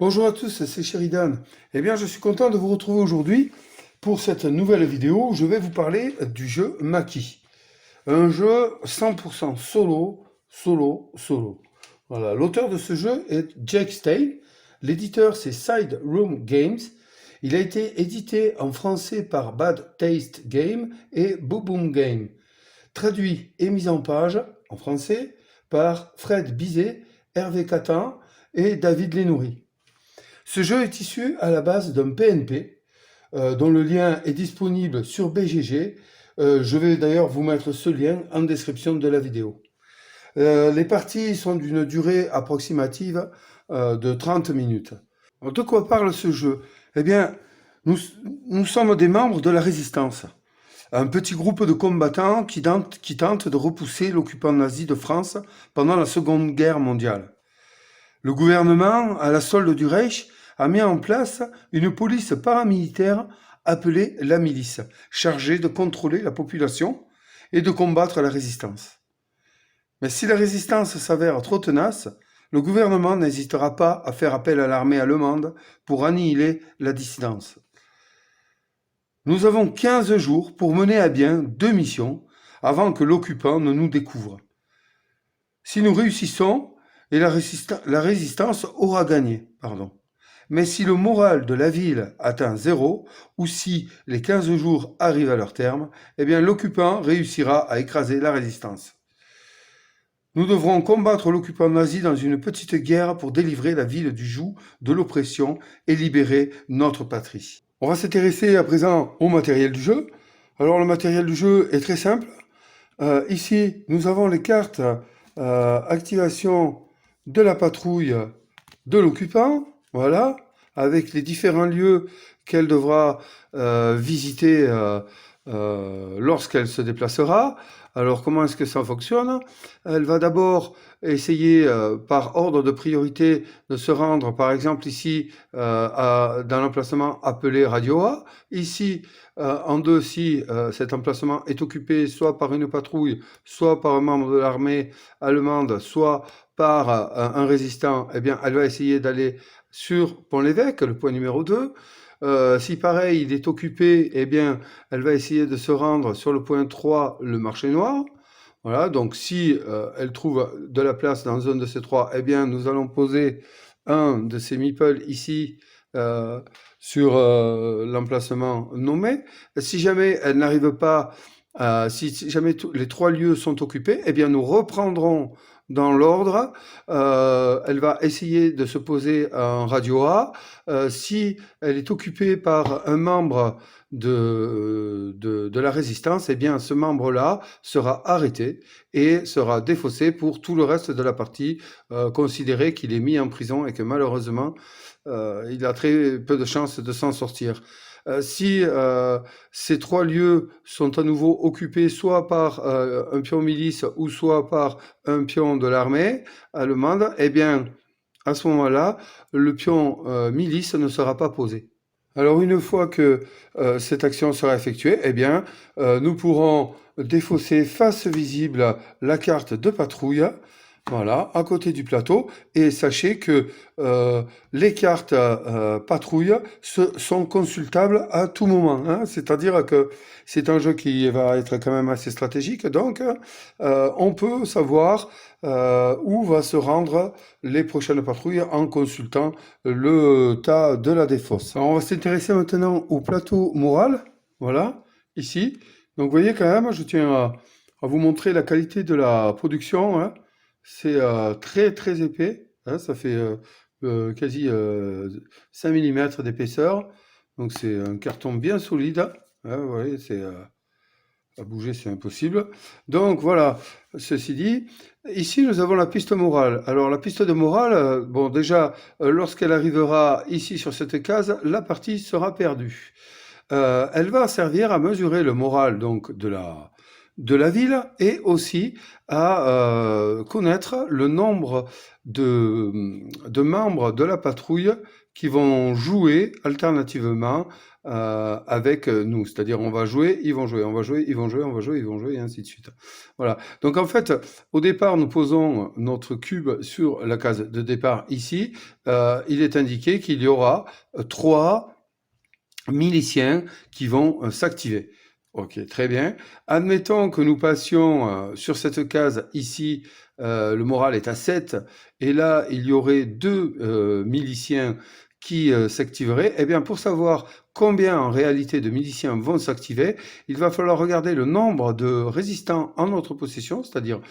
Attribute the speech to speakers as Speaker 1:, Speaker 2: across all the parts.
Speaker 1: Bonjour à tous, c'est Sheridan. Eh bien, je suis content de vous retrouver aujourd'hui pour cette nouvelle vidéo où je vais vous parler du jeu Maki. Un jeu 100% solo. Voilà, l'auteur de ce jeu est Jake Stein. L'éditeur, c'est Side Room Games. Il a été édité en français par Bad Taste Game et Boom Game. Traduit et mis en page en français par Fred Bizet, Hervé Catin et David Lénoury. Ce jeu est issu à la base d'un PNP dont le lien est disponible sur BGG. Je vais d'ailleurs vous mettre ce lien en description de la vidéo. Les parties sont d'une durée approximative de 30 minutes. Alors, de quoi parle ce jeu? Eh bien, nous sommes des membres de la Résistance, un petit groupe de combattants qui tentent de repousser l'occupant nazi de France pendant la Seconde Guerre mondiale. Le gouvernement, à la solde du Reich, a mis en place une police paramilitaire appelée la milice, chargée de contrôler la population et de combattre la résistance. Mais si la résistance s'avère trop tenace, le gouvernement n'hésitera pas à faire appel à l'armée allemande pour annihiler la dissidence. Nous avons 15 jours pour mener à bien 2 missions avant que l'occupant ne nous découvre. Si nous réussissons, la résistance aura gagné. Mais si le moral de la ville atteint 0, ou si les 15 jours arrivent à leur terme, eh bien l'occupant réussira à écraser la résistance. Nous devrons combattre l'occupant nazi dans une petite guerre pour délivrer la ville du joug de l'oppression et libérer notre patrie. On va s'intéresser à présent au matériel du jeu. Alors le matériel du jeu est très simple. Ici, nous avons les cartes activation de la patrouille de l'occupant, voilà, avec les différents lieux qu'elle devra visiter lorsqu'elle se déplacera. Alors comment est-ce que ça fonctionne? Elle va d'abord essayer par ordre de priorité de se rendre par exemple ici dans l'emplacement appelé Radio A. Ici en 2 si cet emplacement est occupé soit par une patrouille, soit par un membre de l'armée allemande, soit par un résistant, eh bien elle va essayer d'aller sur Pont-l'Évêque, le point numéro 2. Si pareil, il est occupé, eh bien, elle va essayer de se rendre sur le point 3, le marché noir. Voilà, donc si elle trouve de la place dans un de ces 3, eh bien, nous allons poser un de ces meeples ici sur l'emplacement nommé. Si jamais elle n'arrive pas, si jamais les 3 lieux sont occupés, eh bien, nous reprendrons dans l'ordre. Elle va essayer de se poser en radio A. Si elle est occupée par un membre de la résistance, eh bien ce membre-là sera arrêté et sera défaussé pour tout le reste de la partie, considéré qu'il est mis en prison et que malheureusement, il a très peu de chances de s'en sortir. Si ces 3 lieux sont à nouveau occupés soit par un pion milice ou soit par un pion de l'armée allemande, eh bien, à ce moment-là, le pion milice ne sera pas posé. Alors, une fois que cette action sera effectuée, eh bien, nous pourrons défausser face visible la carte de patrouille, voilà, à côté du plateau, et sachez que les cartes patrouille sont consultables à tout moment, hein, c'est-à-dire que c'est un jeu qui va être quand même assez stratégique, donc on peut savoir où va se rendre les prochaines patrouilles en consultant le tas de la défausse. Alors on va s'intéresser maintenant au plateau moral, voilà, ici. Donc vous voyez quand même, je tiens à vous montrer la qualité de la production, hein. C'est très très épais, hein, ça fait quasi 5 mm d'épaisseur, donc c'est un carton bien solide, hein, vous voyez, à bouger c'est impossible. Donc voilà, ceci dit, ici nous avons la piste morale. Alors la piste de morale, bon déjà, lorsqu'elle arrivera ici sur cette case, la partie sera perdue. Elle va servir à mesurer le moral donc de la ville et aussi à connaître le nombre de membres de la patrouille qui vont jouer alternativement avec nous. C'est-à-dire on va jouer, ils vont jouer, on va jouer, ils vont jouer, on va jouer, ils vont jouer, et ainsi de suite. Voilà. Donc en fait, au départ, nous posons notre cube sur la case de départ ici. Il est indiqué qu'il y aura 3 miliciens qui vont s'activer. Ok, très bien. Admettons que nous passions sur cette case ici, le moral est à 7, et là, il y aurait 2 miliciens qui s'activeraient. Eh bien, pour savoir combien en réalité de miliciens vont s'activer, il va falloir regarder le nombre de résistants en notre possession, c'est-à-dire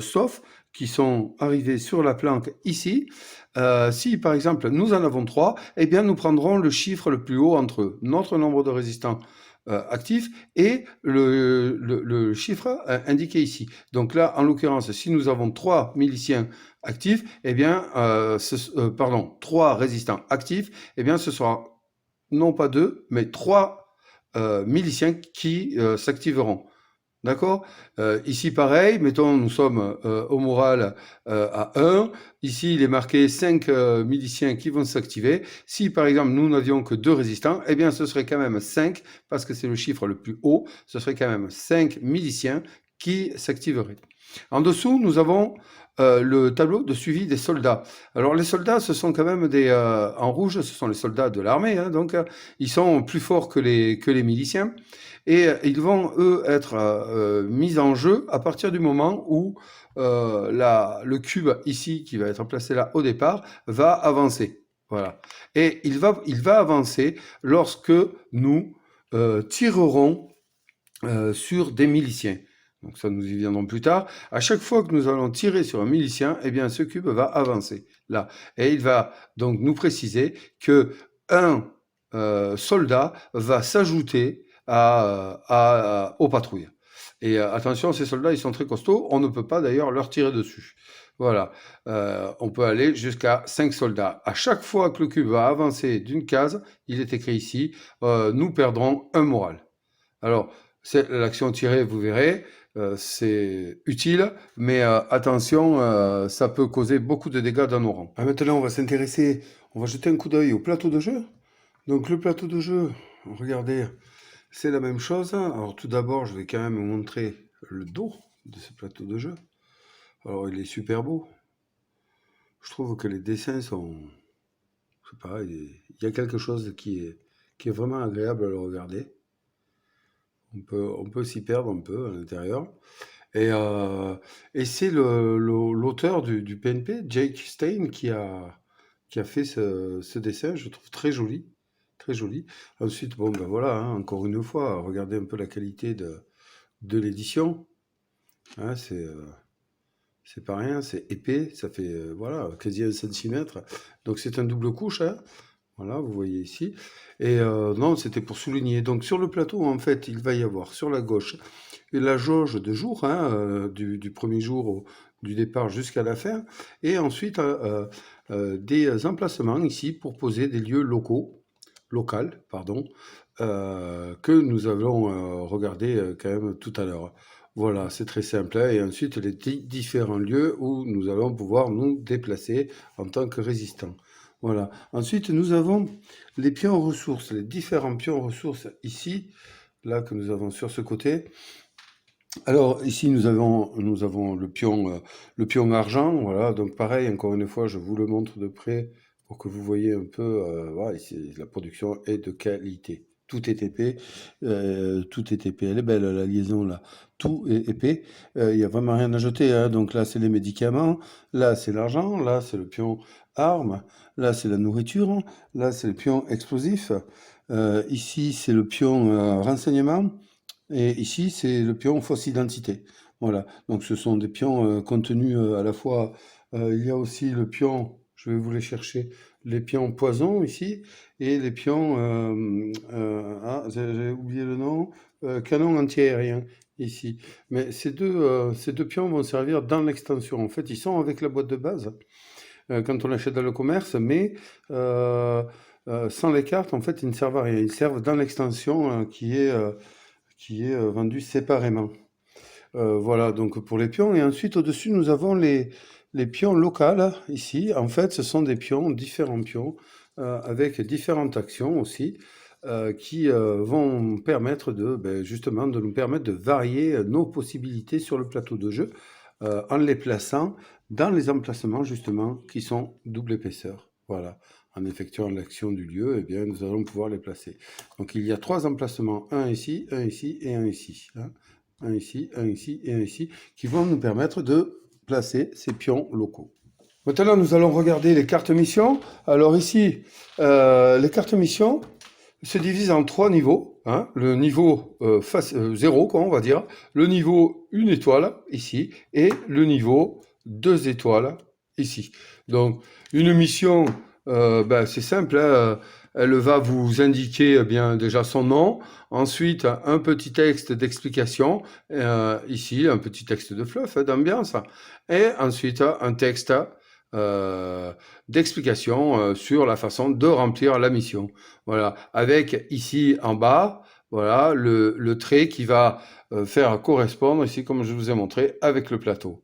Speaker 1: sauf, qui sont arrivés sur la planque ici. Si par exemple nous en avons 3, eh bien nous prendrons le chiffre le plus haut entre notre nombre de résistants actifs et le chiffre indiqué ici. Donc là, en l'occurrence, si nous avons 3 miliciens actifs, eh bien, 3 résistants actifs, eh bien ce sera non pas 2, mais 3 miliciens qui s'activeront. D'accord? Ici, pareil, mettons, nous sommes au moral à 1. Ici, il est marqué 5 miliciens qui vont s'activer. Si, par exemple, nous n'avions que 2 résistants, eh bien, ce serait quand même 5, parce que c'est le chiffre le plus haut, ce serait quand même 5 miliciens qui s'activeraient. En dessous, nous avons le tableau de suivi des soldats. Alors, les soldats, ce sont quand même en rouge, ce sont les soldats de l'armée, hein, donc ils sont plus forts que les miliciens. Et ils vont, eux, être mis en jeu à partir du moment où le cube ici, qui va être placé là au départ, va avancer. Voilà. Et il va avancer lorsque nous tirerons sur des miliciens. Donc ça, nous y viendrons plus tard. À chaque fois que nous allons tirer sur un milicien, eh bien, ce cube va avancer là. Et il va donc nous préciser que un soldat va s'ajouter aux patrouilles. Et attention, ces soldats, ils sont très costauds. On ne peut pas d'ailleurs leur tirer dessus. Voilà. On peut aller jusqu'à 5 soldats. À chaque fois que le cube va avancer d'une case, il est écrit ici, nous perdrons un moral. Alors, c'est l'action tirée, vous verrez, c'est utile, mais attention, ça peut causer beaucoup de dégâts dans nos rangs. Maintenant, on va jeter un coup d'œil au plateau de jeu. Donc, le plateau de jeu, regardez, c'est la même chose. Alors, tout d'abord, je vais quand même vous montrer le dos de ce plateau de jeu. Alors, il est super beau. Je trouve que les dessins sont... Je sais pas, il y a quelque chose qui est vraiment agréable à le regarder. On peut s'y perdre un peu à l'intérieur. Et c'est l'auteur du PNP, Jake Stein, qui a fait ce dessin. Je trouve très joli. Très joli. Ensuite, bon, ben voilà, hein, encore une fois, regardez un peu la qualité de l'édition. Hein, c'est pas rien, c'est épais, ça fait voilà, quasi 1 centimètre. Donc c'est un double couche, hein. Voilà, vous voyez ici. Et non, c'était pour souligner. Donc sur le plateau, en fait, il va y avoir sur la gauche la jauge de jour, hein, du premier jour du départ jusqu'à la fin, et ensuite des emplacements ici pour poser des lieux local, pardon, que nous allons regarder quand même tout à l'heure. Voilà, c'est très simple, hein, et ensuite les différents lieux où nous allons pouvoir nous déplacer en tant que résistants. Voilà. Ensuite, nous avons les pions ressources, les différents pions ressources ici, là que nous avons sur ce côté. Alors ici nous avons le pion argent, voilà, donc pareil, encore une fois, je vous le montre de près pour que vous voyez un peu, voilà, ici, la production est de qualité. Tout est épais, tout est épais. Elle est belle la liaison là, tout est épais, il n'y a vraiment rien à jeter, hein. Donc là c'est les médicaments, là c'est l'argent, là c'est le pion armes, là c'est la nourriture, là c'est le pion explosif, ici c'est le pion renseignement. Et ici, c'est le pion fausse identité. Voilà. Donc, ce sont des pions contenus à la fois. Il y a aussi le pion, je vais vous les chercher, les pions poison ici, et les pions. J'ai oublié le nom. Canon antiaérien ici. Mais ces deux pions vont servir dans l'extension. En fait, ils sont avec la boîte de base quand on l'achète dans le commerce, mais sans les cartes, en fait, ils ne servent à rien. Ils servent dans l'extension qui est vendue séparément. Voilà, donc pour les pions. Et ensuite, au-dessus, nous avons les pions locales, ici. En fait, ce sont des pions, différents pions, avec différentes actions aussi, qui vont permettre justement, de nous permettre de varier nos possibilités sur le plateau de jeu, en les plaçant dans les emplacements, justement, qui sont double épaisseur. Voilà. En effectuant l'action du lieu, eh bien, nous allons pouvoir les placer. Donc, il y a 3 emplacements, un ici et un ici, hein. Un ici, un ici et un ici, qui vont nous permettre de placer ces pions locaux. Maintenant, nous allons regarder les cartes missions. Alors ici, les cartes missions se divisent en 3 niveaux, hein. Le niveau 0, quoi, on va dire, le niveau 1 étoile, ici, et le niveau 2 étoiles, ici. Donc, une mission, c'est simple, hein, elle va vous indiquer bien déjà son nom, ensuite un petit texte d'explication, ici un petit texte de fluff, hein, d'ambiance, et ensuite un texte d'explication sur la façon de remplir la mission. Voilà, avec ici en bas, voilà le trait qui va faire correspondre ici, comme je vous ai montré, avec le plateau.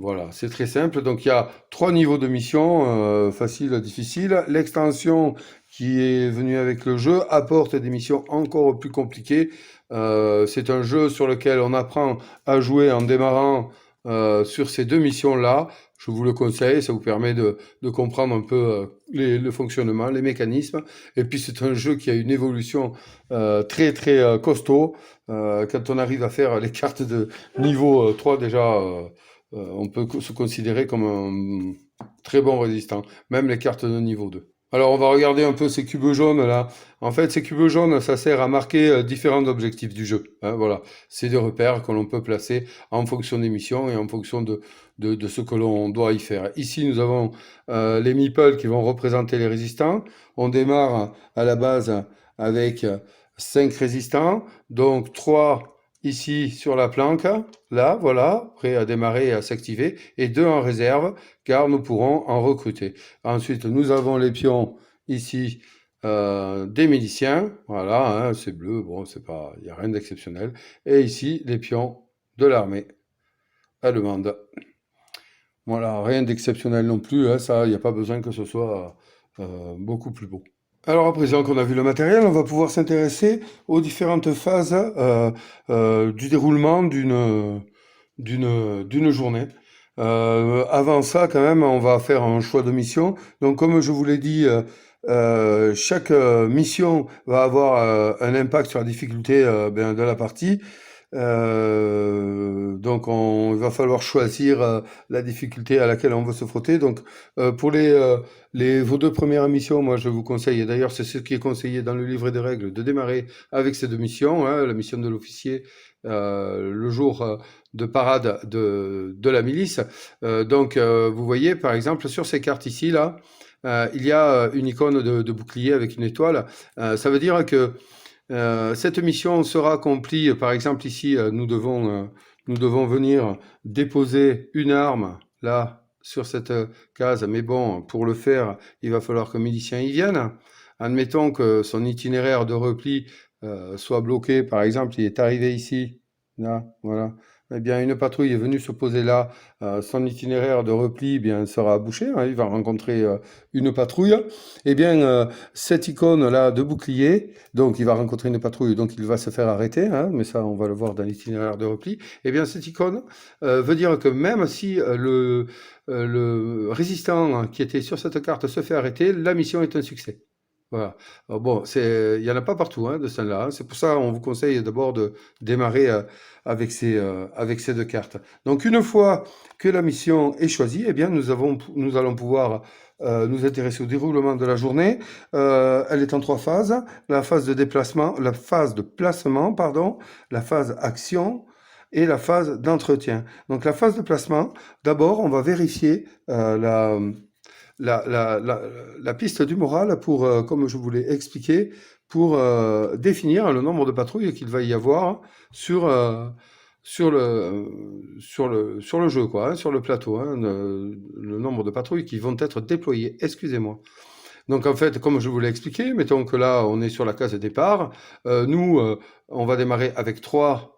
Speaker 1: Voilà, c'est très simple. Donc il y a 3 niveaux de mission, facile, difficile. L'extension qui est venue avec le jeu apporte des missions encore plus compliquées. C'est un jeu sur lequel on apprend à jouer en démarrant sur ces 2 missions-là. Je vous le conseille, ça vous permet de comprendre un peu le fonctionnement, les mécanismes. Et puis c'est un jeu qui a une évolution très très costaud. Quand on arrive à faire les cartes de niveau 3 déjà, on peut se considérer comme un très bon résistant, même les cartes de niveau 2. Alors on va regarder un peu ces cubes jaunes là. En fait, ces cubes jaunes, ça sert à marquer différents objectifs du jeu, hein, voilà. C'est des repères que l'on peut placer en fonction des missions et en fonction de ce que l'on doit y faire. Ici, nous avons les meeples qui vont représenter les résistants. On démarre à la base avec 5 résistants, donc 3 ici sur la planque, là, voilà, prêt à démarrer et à s'activer, et 2 en réserve, car nous pourrons en recruter. Ensuite, nous avons les pions ici des miliciens, voilà, hein, c'est bleu, bon, c'est pas, il n'y a rien d'exceptionnel. Et ici, les pions de l'armée allemande. Voilà, rien d'exceptionnel non plus, hein, ça, il n'y a pas besoin que ce soit beaucoup plus beau. Alors à présent qu'on a vu le matériel, on va pouvoir s'intéresser aux différentes phases du déroulement d'une journée. Avant ça, quand même, on va faire un choix de mission. Donc comme je vous l'ai dit, chaque mission va avoir un impact sur la difficulté de la partie. Donc il va falloir choisir la difficulté à laquelle on veut se frotter. Donc pour vos 2 premières missions, moi je vous conseille, et d'ailleurs c'est ce qui est conseillé dans le livret des règles, de démarrer avec ces 2 missions, hein, la mission de l'officier, le jour de parade de la milice. Vous voyez par exemple sur ces cartes ici, là, il y a une icône de bouclier avec une étoile. Ça veut dire que cette mission sera accomplie, par exemple ici, nous devons venir déposer une arme, là, sur cette case, mais bon, pour le faire, il va falloir qu'un milicien y vienne. Admettons que son itinéraire de repli soit bloqué, par exemple, il est arrivé ici, là, voilà. Eh bien, une patrouille est venue se poser là, son itinéraire de repli, eh bien, sera bouché, hein, il va rencontrer une patrouille. Eh bien, cette icône-là de bouclier, donc il va rencontrer une patrouille, donc il va se faire arrêter, hein, mais ça, on va le voir dans l'itinéraire de repli. Eh bien, cette icône veut dire que même si le résistant qui était sur cette carte se fait arrêter, la mission est un succès. Voilà. Alors bon, il n'y en a pas partout, hein, de celle-là, hein. C'est pour ça qu'on vous conseille d'abord de démarrer avec ces 2 cartes. Donc une fois que la mission est choisie, eh bien nous allons pouvoir nous intéresser au déroulement de la journée. Elle est en 3 phases. La phase de déplacement, la phase de placement, pardon, la phase action et la phase d'entretien. Donc la phase de placement, d'abord on va vérifier la piste du moral pour, comme je vous l'ai expliqué, pour définir le nombre de patrouilles qu'il va y avoir sur le jeu, quoi, hein, sur le plateau, hein, le nombre de patrouilles qui vont être déployées. Excusez-moi. Donc en fait, comme je vous l'ai expliqué, mettons que là, on est sur la case départ. Nous, on va démarrer avec 3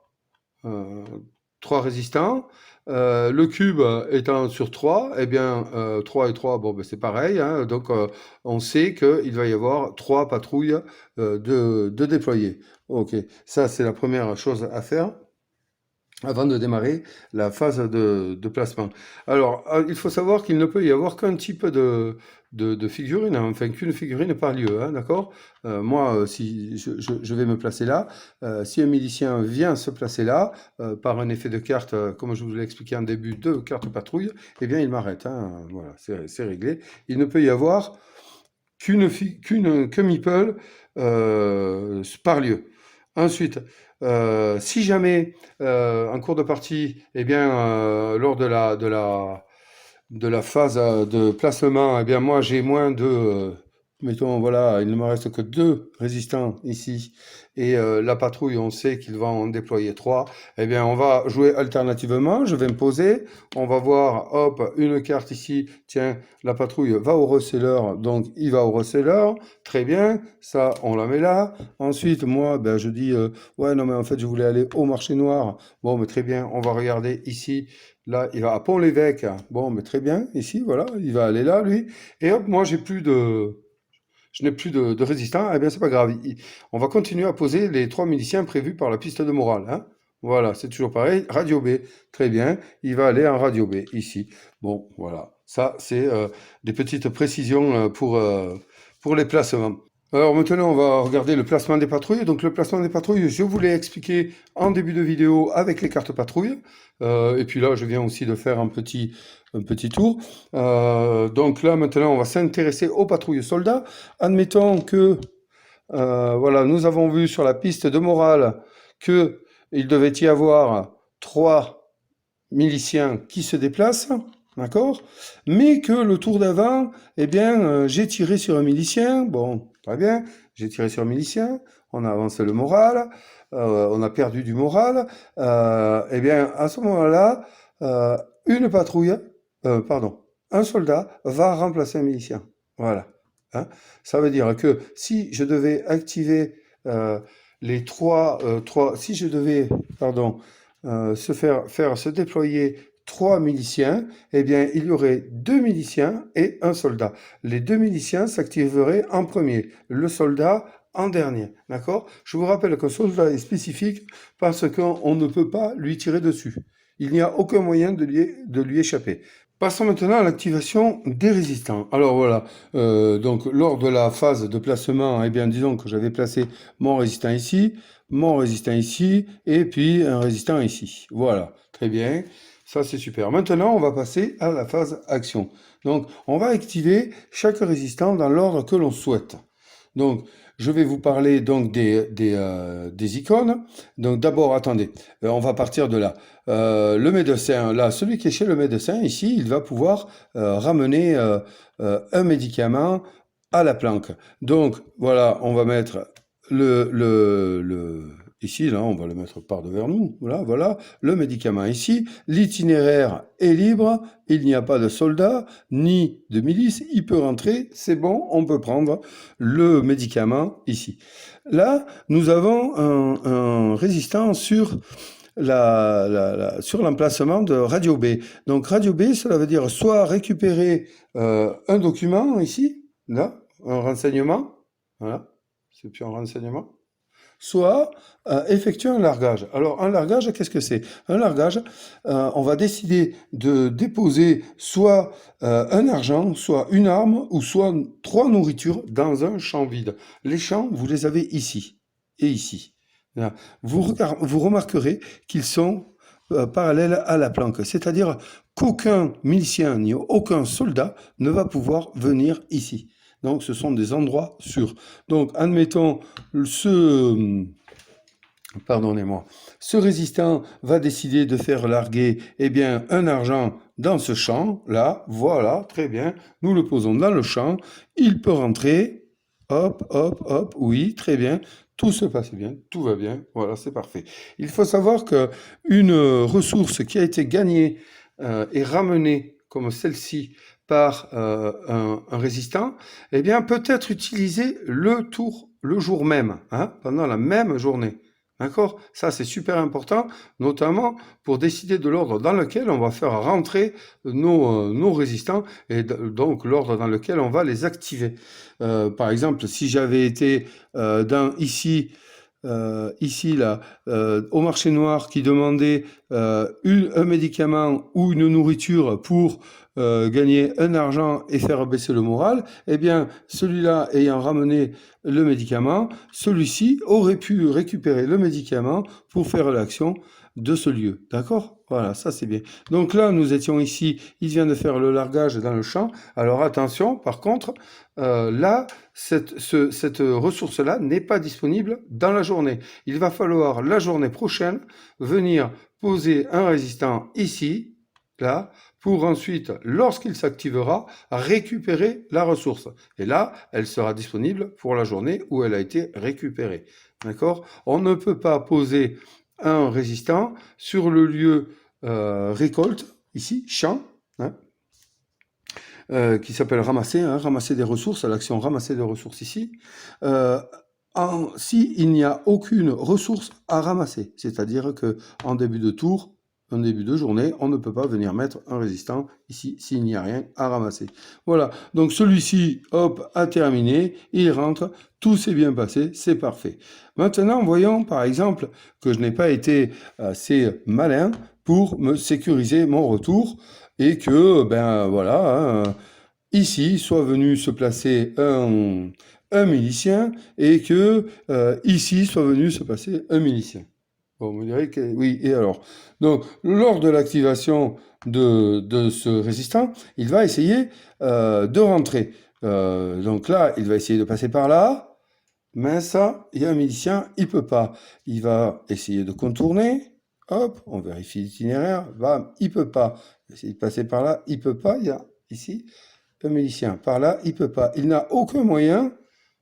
Speaker 1: 3 résistants. Le cube étant sur 3, eh bien 3 et 3, bon, ben, c'est pareil, hein, donc on sait qu'il va y avoir 3 patrouilles de déployer. Ok, ça c'est la première chose à faire avant de démarrer la phase de placement. Alors, il faut savoir qu'il ne peut y avoir qu'un type de figurine, hein, enfin qu'une figurine par lieu, hein, d'accord? Moi, si je vais me placer là, si un milicien vient se placer là, par un effet de carte, comme je vous l'ai expliqué en début, de carte patrouille, eh bien il m'arrête, hein, voilà, c'est réglé. Il ne peut y avoir qu'un meeple par lieu. Ensuite, si jamais en cours de partie, eh bien, lors de la phase de placement, eh bien, moi j'ai moins de, mettons, voilà, il ne me reste que 2 résistants ici, et la patrouille, on sait qu'ils vont en déployer 3, eh bien, on va jouer alternativement, je vais me poser, on va voir, hop, une carte ici, tiens, la patrouille va au reseller, donc il va au reseller, très bien, ça, on la met là. Ensuite, moi, ben, je dis, ouais, non, mais en fait, je voulais aller au marché noir, bon, mais très bien, on va regarder ici, là, il va à Pont-l'Évêque, bon, mais très bien, ici, voilà, il va aller là, lui, et hop, moi, je n'ai plus de résistants, eh bien, c'est pas grave. On va continuer à poser les 3 miliciens prévus par la piste de morale, hein. Voilà, c'est toujours pareil. Radio B, très bien. Il va aller en radio B, ici. Bon, voilà. Ça, c'est des petites précisions pour les placements. Alors maintenant, on va regarder le placement des patrouilles. Donc le placement des patrouilles, je vous l'ai expliqué en début de vidéo avec les cartes patrouilles. Et puis là, je viens aussi de faire un petit tour. Donc là, maintenant, on va s'intéresser aux patrouilles soldats. Admettons que, voilà, nous avons vu sur la piste de morale qu'il devait y avoir 3 miliciens qui se déplacent, d'accord? Mais que le tour d'avant, eh bien, j'ai tiré sur un milicien, bon, très bien, j'ai tiré sur un milicien, on a avancé le moral, on a perdu du moral, eh bien, à ce moment-là, une patrouille, pardon, un soldat va remplacer un milicien, voilà. Hein. Ça veut dire que si je devais activer les si je devais, pardon, faire se déployer 3 miliciens, eh bien, il y aurait 2 miliciens et un soldat. Les 2 miliciens s'activeraient en premier, le soldat en dernier. D'accord? Je vous rappelle qu'un soldat est spécifique parce qu'on ne peut pas lui tirer dessus. Il n'y a aucun moyen de lui échapper. Passons maintenant à l'activation des résistants. Alors voilà, donc lors de la phase de placement, eh bien disons que j'avais placé mon résistant ici, et puis un résistant ici. Voilà, très bien, ça c'est super. Maintenant, on va passer à la phase action. Donc, on va activer chaque résistant dans l'ordre que l'on souhaite. Donc, je vais vous parler donc des icônes. Donc d'abord, attendez, on va partir de là. Le médecin, là, celui qui est chez le médecin, ici, il va pouvoir ramener un médicament à la planque. Donc, voilà, on va mettre ici, là, on va le mettre par devers nous. Voilà, le médicament ici. L'itinéraire est libre, il n'y a pas de soldat, ni de milice, il peut rentrer, c'est bon, on peut prendre le médicament ici. Là, nous avons un résistant sur sur l'emplacement de Radio B. Donc Radio B, cela veut dire soit récupérer un document ici, là, un renseignement, voilà, c'est plus un renseignement, soit effectuer un largage. Alors un largage, qu'est-ce que c'est? Un largage, on va décider de déposer soit un argent, soit une arme, ou soit 3 nourritures dans un champ vide. Les champs, vous les avez ici et ici. Là. Vous remarquerez qu'ils sont parallèles à la planque, c'est-à-dire qu'aucun milicien ni aucun soldat ne va pouvoir venir ici. Donc ce sont des endroits sûrs. Donc admettons pardonnez-moi, ce résistant va décider de faire larguer un argent dans ce champ, là, voilà, très bien, nous le posons dans le champ, il peut rentrer, hop, hop, hop, oui, très bien, tout se passe bien, tout va bien, voilà, c'est parfait. Il faut savoir qu'une ressource qui a été gagnée et ramenée comme celle-ci par un résistant, peut être utilisée le jour même, hein, pendant la même journée. D'accord? Ça, c'est super important, notamment pour décider de l'ordre dans lequel on va faire rentrer nos résistants et donc l'ordre dans lequel on va les activer. Par exemple, si j'avais été ici là, au marché noir qui demandait un médicament ou une nourriture pour gagner un argent et faire baisser le moral, eh bien, celui-là ayant ramené le médicament, celui-ci aurait pu récupérer le médicament pour faire l'action de ce lieu. D'accord? Voilà, ça c'est bien. Donc là, nous étions ici, il vient de faire le largage dans le champ. Alors attention, par contre, là, cette ressource-là n'est pas disponible dans la journée. Il va falloir la journée prochaine venir poser un résistant ici, là, pour ensuite, lorsqu'il s'activera, récupérer la ressource. Et là, elle sera disponible pour la journée où elle a été récupérée. D'accord? On ne peut pas poser un résistant sur le lieu récolte, ici, champ, hein, qui s'appelle ramasser, hein, ramasser des ressources, l'action ramasser des ressources ici, s'il n'y a aucune ressource à ramasser. C'est-à-dire qu'en début de tour, en début de journée, on ne peut pas venir mettre un résistant ici s'il n'y a rien à ramasser. Voilà, donc celui-ci, hop, a terminé, il rentre, tout s'est bien passé, c'est parfait. Maintenant, voyons par exemple que je n'ai pas été assez malin pour me sécuriser mon retour et que, ben voilà, hein, ici soit venu se placer un milicien et que ici soit venu se placer un milicien. Bon, vous direz que oui, et alors? Donc, lors de l'activation de ce résistant, il va essayer de rentrer. Donc là, il va essayer de passer par là, mais ça, il y a un milicien, il peut pas. Il va essayer de contourner, hop, on vérifie l'itinéraire, bam, il peut pas. Il va essayer de passer par là, il peut pas, il y a ici un milicien. Par là, il peut pas. Il n'a aucun moyen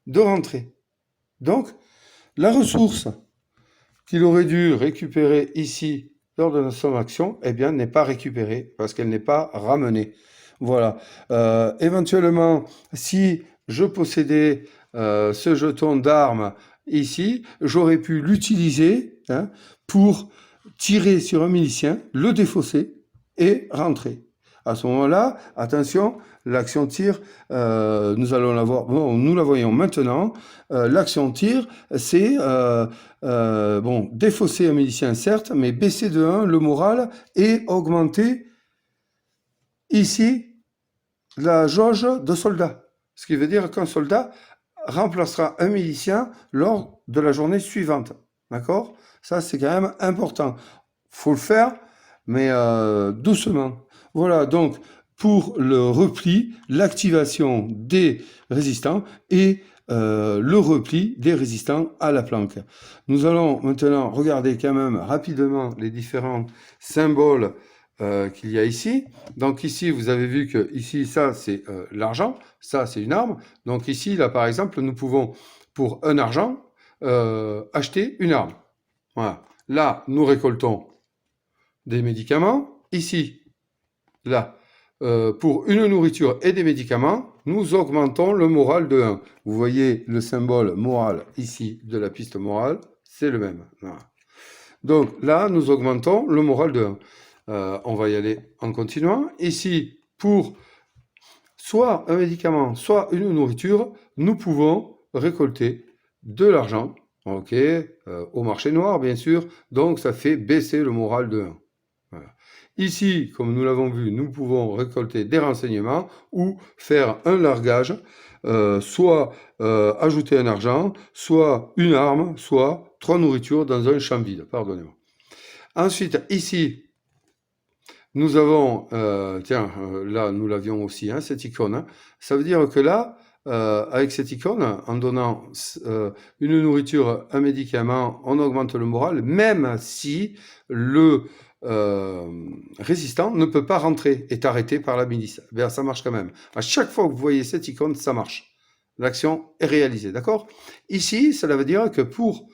Speaker 1: de rentrer. Donc, la ressource qu'il aurait dû récupérer ici lors de son action, eh bien, n'est pas récupérée parce qu'elle n'est pas ramenée. Voilà. Éventuellement, si je possédais ce jeton d'arme ici, j'aurais pu l'utiliser hein, pour tirer sur un milicien, le défausser et rentrer. À ce moment-là, attention, l'action tir, nous allons la voir, bon, nous la voyons maintenant. L'action tir, c'est bon, défausser un milicien, certes, mais baisser de 1 le moral et augmenter ici la jauge de soldats. Ce qui veut dire qu'un soldat remplacera un milicien lors de la journée suivante. D'accord? Ça, c'est quand même important. Faut le faire, mais doucement. Voilà, donc pour le repli, l'activation des résistants et le repli des résistants à la planque. Nous allons maintenant regarder quand même rapidement les différents symboles qu'il y a ici. Donc ici, vous avez vu que ici, ça c'est l'argent, ça c'est une arme. Donc ici, là par exemple, nous pouvons pour un argent acheter une arme. Voilà. Là, nous récoltons des médicaments. Ici, là, pour une nourriture et des médicaments, nous augmentons le moral de 1. Vous voyez le symbole moral ici de la piste morale, c'est le même. Voilà. Donc là, nous augmentons le moral de 1. On va y aller en continuant. Ici, pour soit un médicament, soit une nourriture, nous pouvons récolter de l'argent, ok, au marché noir, bien sûr. Donc, ça fait baisser le moral de 1. Voilà. Ici, comme nous l'avons vu, nous pouvons récolter des renseignements ou faire un largage, soit ajouter un argent, soit une arme, soit 3 nourritures dans un champ vide. Pardonnez-moi. Ensuite, ici, nous avons, là, nous l'avions aussi, hein, cette icône. Hein. Ça veut dire que là, avec cette icône, en donnant une nourriture, un médicament, on augmente le moral, même si le résistant ne peut pas rentrer, est arrêté par la milice. Bien, ça marche quand même. À chaque fois que vous voyez cette icône, ça marche. L'action est réalisée, d'accord? Ici, cela veut dire que pour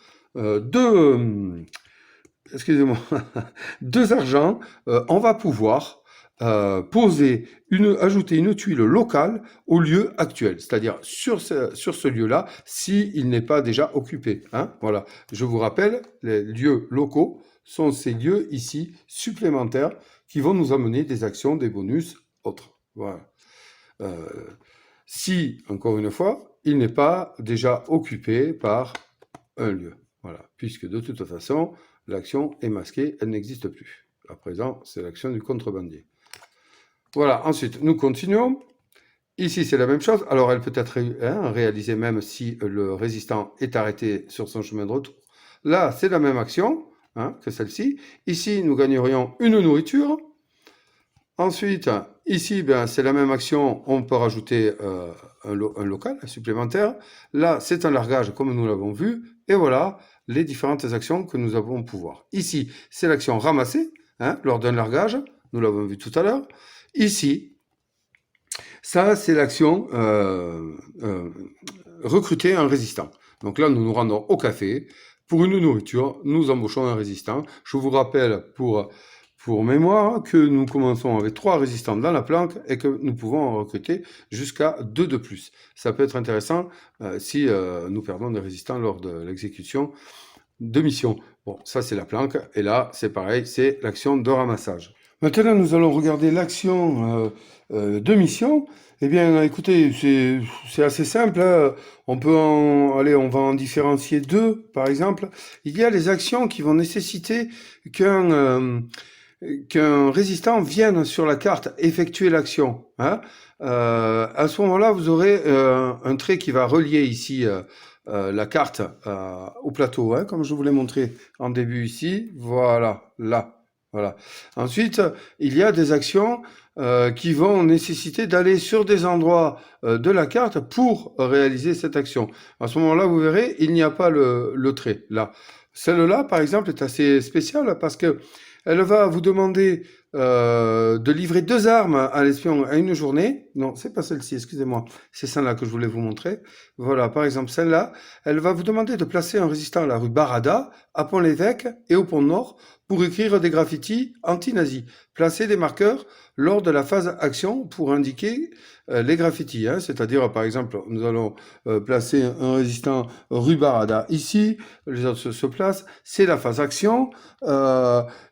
Speaker 1: excusez-moi, 2 argents, on va pouvoir ajouter une tuile locale au lieu actuel, c'est-à-dire sur ce lieu-là, s'il n'est pas déjà occupé. Hein, voilà. Je vous rappelle, les lieux locaux sont ces lieux ici supplémentaires qui vont nous amener des actions, des bonus, autres. Voilà. Si, encore une fois, il n'est pas déjà occupé par un lieu. Voilà. Puisque de toute façon, l'action est masquée, elle n'existe plus. À présent, c'est l'action du contrebandier. Voilà, ensuite, nous continuons. Ici, c'est la même chose. Alors, elle peut être réalisée même si le résistant est arrêté sur son chemin de retour. Là, c'est la même action que celle-ci. Ici, nous gagnerions une nourriture. Ensuite, ici, ben, c'est la même action. On peut rajouter un local supplémentaire. Là, c'est un largage, comme nous l'avons vu. Et voilà les différentes actions que nous avons pouvoir. Ici, c'est l'action ramasser lors d'un largage. Nous l'avons vu tout à l'heure. Ici, ça, c'est l'action recruter un résistant. Donc là, nous nous rendons au café. Pour une nourriture, nous embauchons un résistant. Je vous rappelle pour mémoire que nous commençons avec 3 résistants dans la planque et que nous pouvons en recruter jusqu'à 2 de plus. Ça peut être intéressant si nous perdons des résistants lors de l'exécution de mission. Bon, ça c'est la planque. Et là, c'est pareil, c'est l'action de ramassage. Maintenant, nous allons regarder l'action de mission. Eh bien, écoutez, c'est assez simple. Hein. On va en différencier 2, par exemple. Il y a les actions qui vont nécessiter qu'un résistant vienne sur la carte effectuer l'action. Hein. À ce moment-là, vous aurez un trait qui va relier ici la carte au plateau, comme je vous l'ai montré en début ici. Voilà, là. Voilà. Ensuite, il y a des actions qui vont nécessiter d'aller sur des endroits de la carte pour réaliser cette action. À ce moment-là, vous verrez, il n'y a pas le trait là. Celle-là, par exemple, est assez spéciale parce que elle va vous demander de livrer 2 armes à l'espion à une journée. Non, c'est pas celle-ci, excusez-moi. C'est celle-là que je voulais vous montrer. Voilà, par exemple, celle-là, elle va vous demander de placer un résistant à la rue Barada, à Pont-l'Évêque et au Pont-Nord pour écrire des graffitis anti-nazis. Placer des marqueurs lors de la phase action pour indiquer les graffitis. C'est-à-dire, par exemple, nous allons placer un résistant rue Barada ici, les autres se placent. C'est la phase action.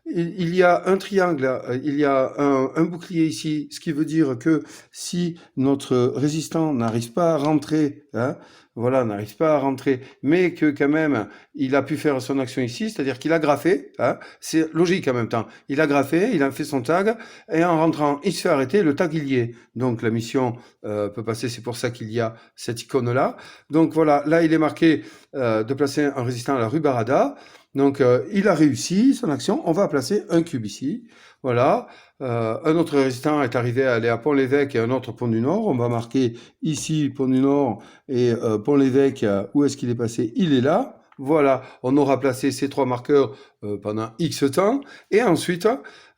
Speaker 1: Il y a un triangle, il y a un bouclier ici, ce qui veut dire que si notre résistant n'arrive pas à rentrer, n'arrive pas à rentrer, mais que quand même il a pu faire son action ici, c'est-à-dire qu'il a graffé, c'est logique en même temps, il a graffé, il a fait son tag, et en rentrant, il se fait arrêter, le tag il y est. Donc la mission peut passer, c'est pour ça qu'il y a cette icône-là. Donc voilà, là il est marqué de placer un résistant à la rue Barada. Donc, il a réussi son action. On va placer un cube ici. Voilà. Un autre résistant est arrivé à aller à Pont-l'Évêque et un autre Pont du Nord. On va marquer ici Pont du Nord et Pont-l'Évêque. Où est-ce qu'il est passé? Il est là. Voilà. On aura placé ces 3 marqueurs pendant X temps. Et ensuite,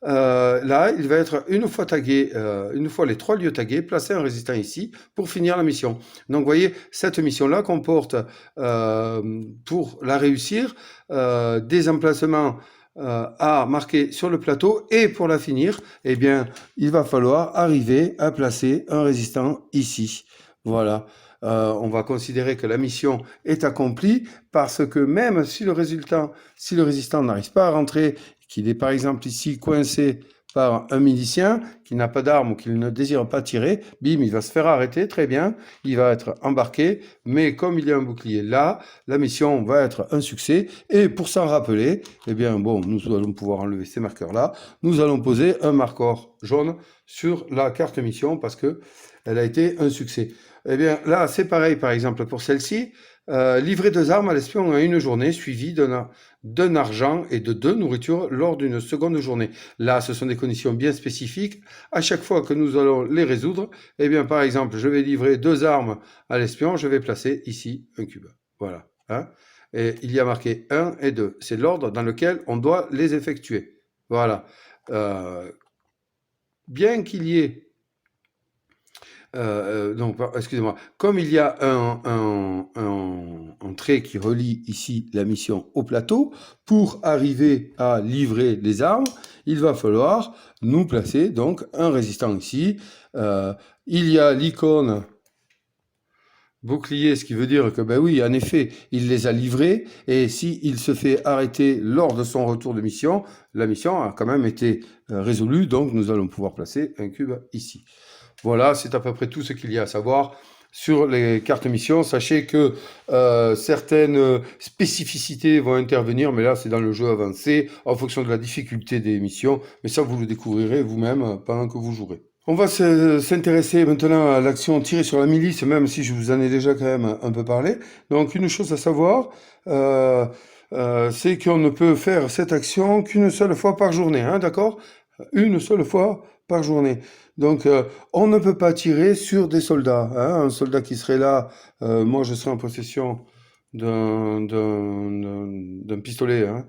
Speaker 1: là, il va être une fois tagué, une fois les 3 lieux tagués, placer un résistant ici pour finir la mission. Donc, vous voyez, cette mission-là comporte, pour la réussir, des emplacements à marquer sur le plateau et pour la finir, eh bien, il va falloir arriver à placer un résistant ici. Voilà. On va considérer que la mission est accomplie parce que même si le résistant n'arrive pas à rentrer, qu'il est par exemple ici coincé par un milicien qui n'a pas d'arme ou qui ne désire pas tirer, bim, il va se faire arrêter, très bien, il va être embarqué, mais comme il y a un bouclier là, la mission va être un succès, et pour s'en rappeler, eh bien, bon, nous allons pouvoir enlever ces marqueurs-là, nous allons poser un marqueur jaune sur la carte mission, parce que elle a été un succès. Eh bien, là, c'est pareil, par exemple, pour celle-ci, livrer 2 armes à l'espion en une journée, suivi d'un argent et de 2 nourritures lors d'une seconde journée. Là, ce sont des conditions bien spécifiques. À chaque fois que nous allons les résoudre, eh bien, par exemple, je vais livrer 2 armes à l'espion, je vais placer ici un cube. Voilà. Et il y a marqué 1 et 2. C'est l'ordre dans lequel on doit les effectuer. Voilà. Bien qu'il y ait donc, excusez-moi, comme il y a un trait qui relie ici la mission au plateau, pour arriver à livrer les armes, il va falloir nous placer donc un résistant ici. Il y a l'icône bouclier, ce qui veut dire que, ben oui, en effet, il les a livrés, et s'il se fait arrêter lors de son retour de mission, la mission a quand même été résolue, donc nous allons pouvoir placer un cube ici. Voilà, c'est à peu près tout ce qu'il y a à savoir sur les cartes mission. Sachez que certaines spécificités vont intervenir, mais là c'est dans le jeu avancé, en fonction de la difficulté des missions, mais ça vous le découvrirez vous-même pendant que vous jouerez. On va s'intéresser maintenant à l'action tirée sur la milice, même si je vous en ai déjà quand même un peu parlé. Donc une chose à savoir, c'est qu'on ne peut faire cette action qu'une seule fois par journée, hein, d'accord? Une seule fois par journée. Donc on ne peut pas tirer sur des soldats, hein. Un soldat qui serait là, moi je serais en possession d'un pistolet, hein.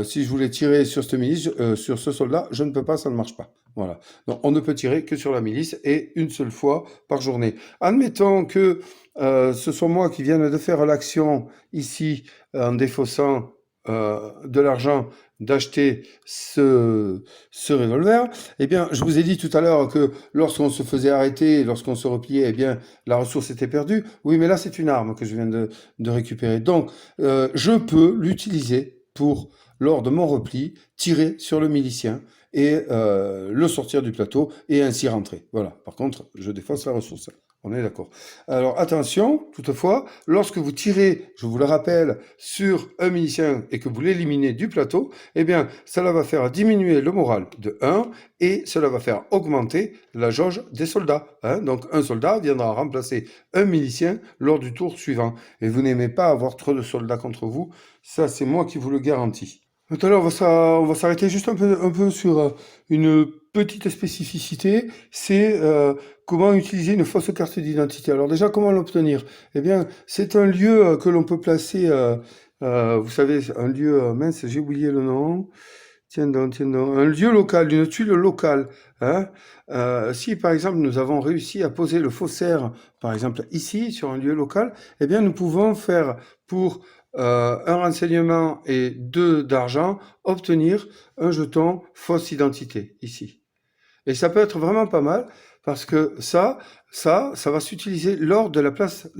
Speaker 1: Si je voulais tirer sur cette milice, sur ce soldat, je ne peux pas, ça ne marche pas. Voilà. Donc on ne peut tirer que sur la milice et une seule fois par journée. Admettons que ce sont moi qui vienne de faire l'action ici en défaussant de l'argent d'acheter ce revolver. Eh bien, je vous ai dit tout à l'heure que lorsqu'on se faisait arrêter, lorsqu'on se repliait, eh bien, la ressource était perdue. Oui, mais là, c'est une arme que je viens de récupérer. Donc, je peux l'utiliser pour, lors de mon repli, tirer sur le milicien et le sortir du plateau et ainsi rentrer. Voilà. Par contre, je défausse la ressource. On est d'accord. Alors attention, toutefois, lorsque vous tirez, je vous le rappelle, sur un milicien et que vous l'éliminez du plateau, eh bien, cela va faire diminuer le moral de 1 et cela va faire augmenter la jauge des soldats, hein. Donc un soldat viendra remplacer un milicien lors du tour suivant. Et vous n'aimez pas avoir trop de soldats contre vous, ça c'est moi qui vous le garantis. Tout à l'heure, on va s'arrêter juste un peu sur une petite spécificité, c'est comment utiliser une fausse carte d'identité. Alors déjà, comment l'obtenir? Eh bien, c'est un lieu que l'on peut placer, vous savez, un lieu, mince, j'ai oublié le nom. Tiens donc, un lieu local, une tuile locale, hein. Si par exemple nous avons réussi à poser le faussaire, par exemple ici, sur un lieu local, eh bien nous pouvons faire pour un renseignement et 2 d'argent, obtenir un jeton fausse identité, ici. Et ça peut être vraiment pas mal, parce que ça va s'utiliser lors de la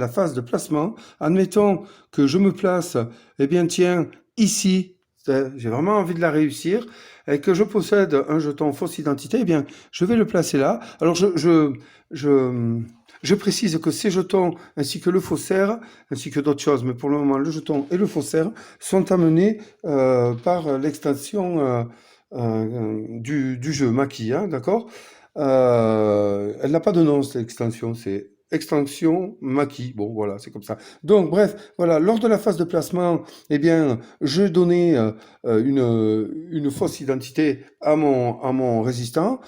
Speaker 1: phase de placement. Admettons que je me place, eh bien tiens, ici, j'ai vraiment envie de la réussir, et que je possède un jeton fausse identité, eh bien, je vais le placer là. Alors, je précise que ces jetons, ainsi que le faussaire, ainsi que d'autres choses, mais pour le moment, le jeton et le faussaire sont amenés par l'extension du jeu Maki, hein, d'accord? Elle n'a pas de nom, cette extension, c'est extension Maki. Bon, voilà, c'est comme ça. Donc, bref, voilà, lors de la phase de placement, eh bien, je donnais une fausse identité à mon résistant.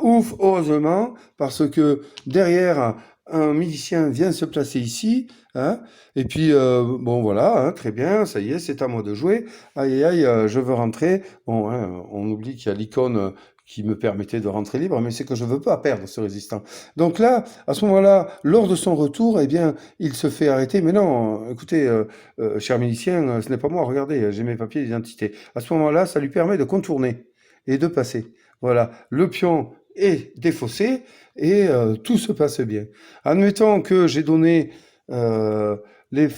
Speaker 1: Ouf, heureusement, parce que derrière, un milicien vient se placer ici, hein, et puis, bon, voilà, hein, très bien, ça y est, c'est à moi de jouer. Aïe, aïe, aïe, je veux rentrer. Bon, hein, on oublie qu'il y a l'icône qui me permettait de rentrer libre, mais c'est que je veux pas perdre ce résistant. Donc là, à ce moment-là, lors de son retour, eh bien, il se fait arrêter. Mais non, écoutez, cher milicien, ce n'est pas moi, regardez, j'ai mes papiers d'identité. À ce moment-là, ça lui permet de contourner et de passer. Voilà, le pion est défaussé et tout se passe bien. Admettons que j'ai donné les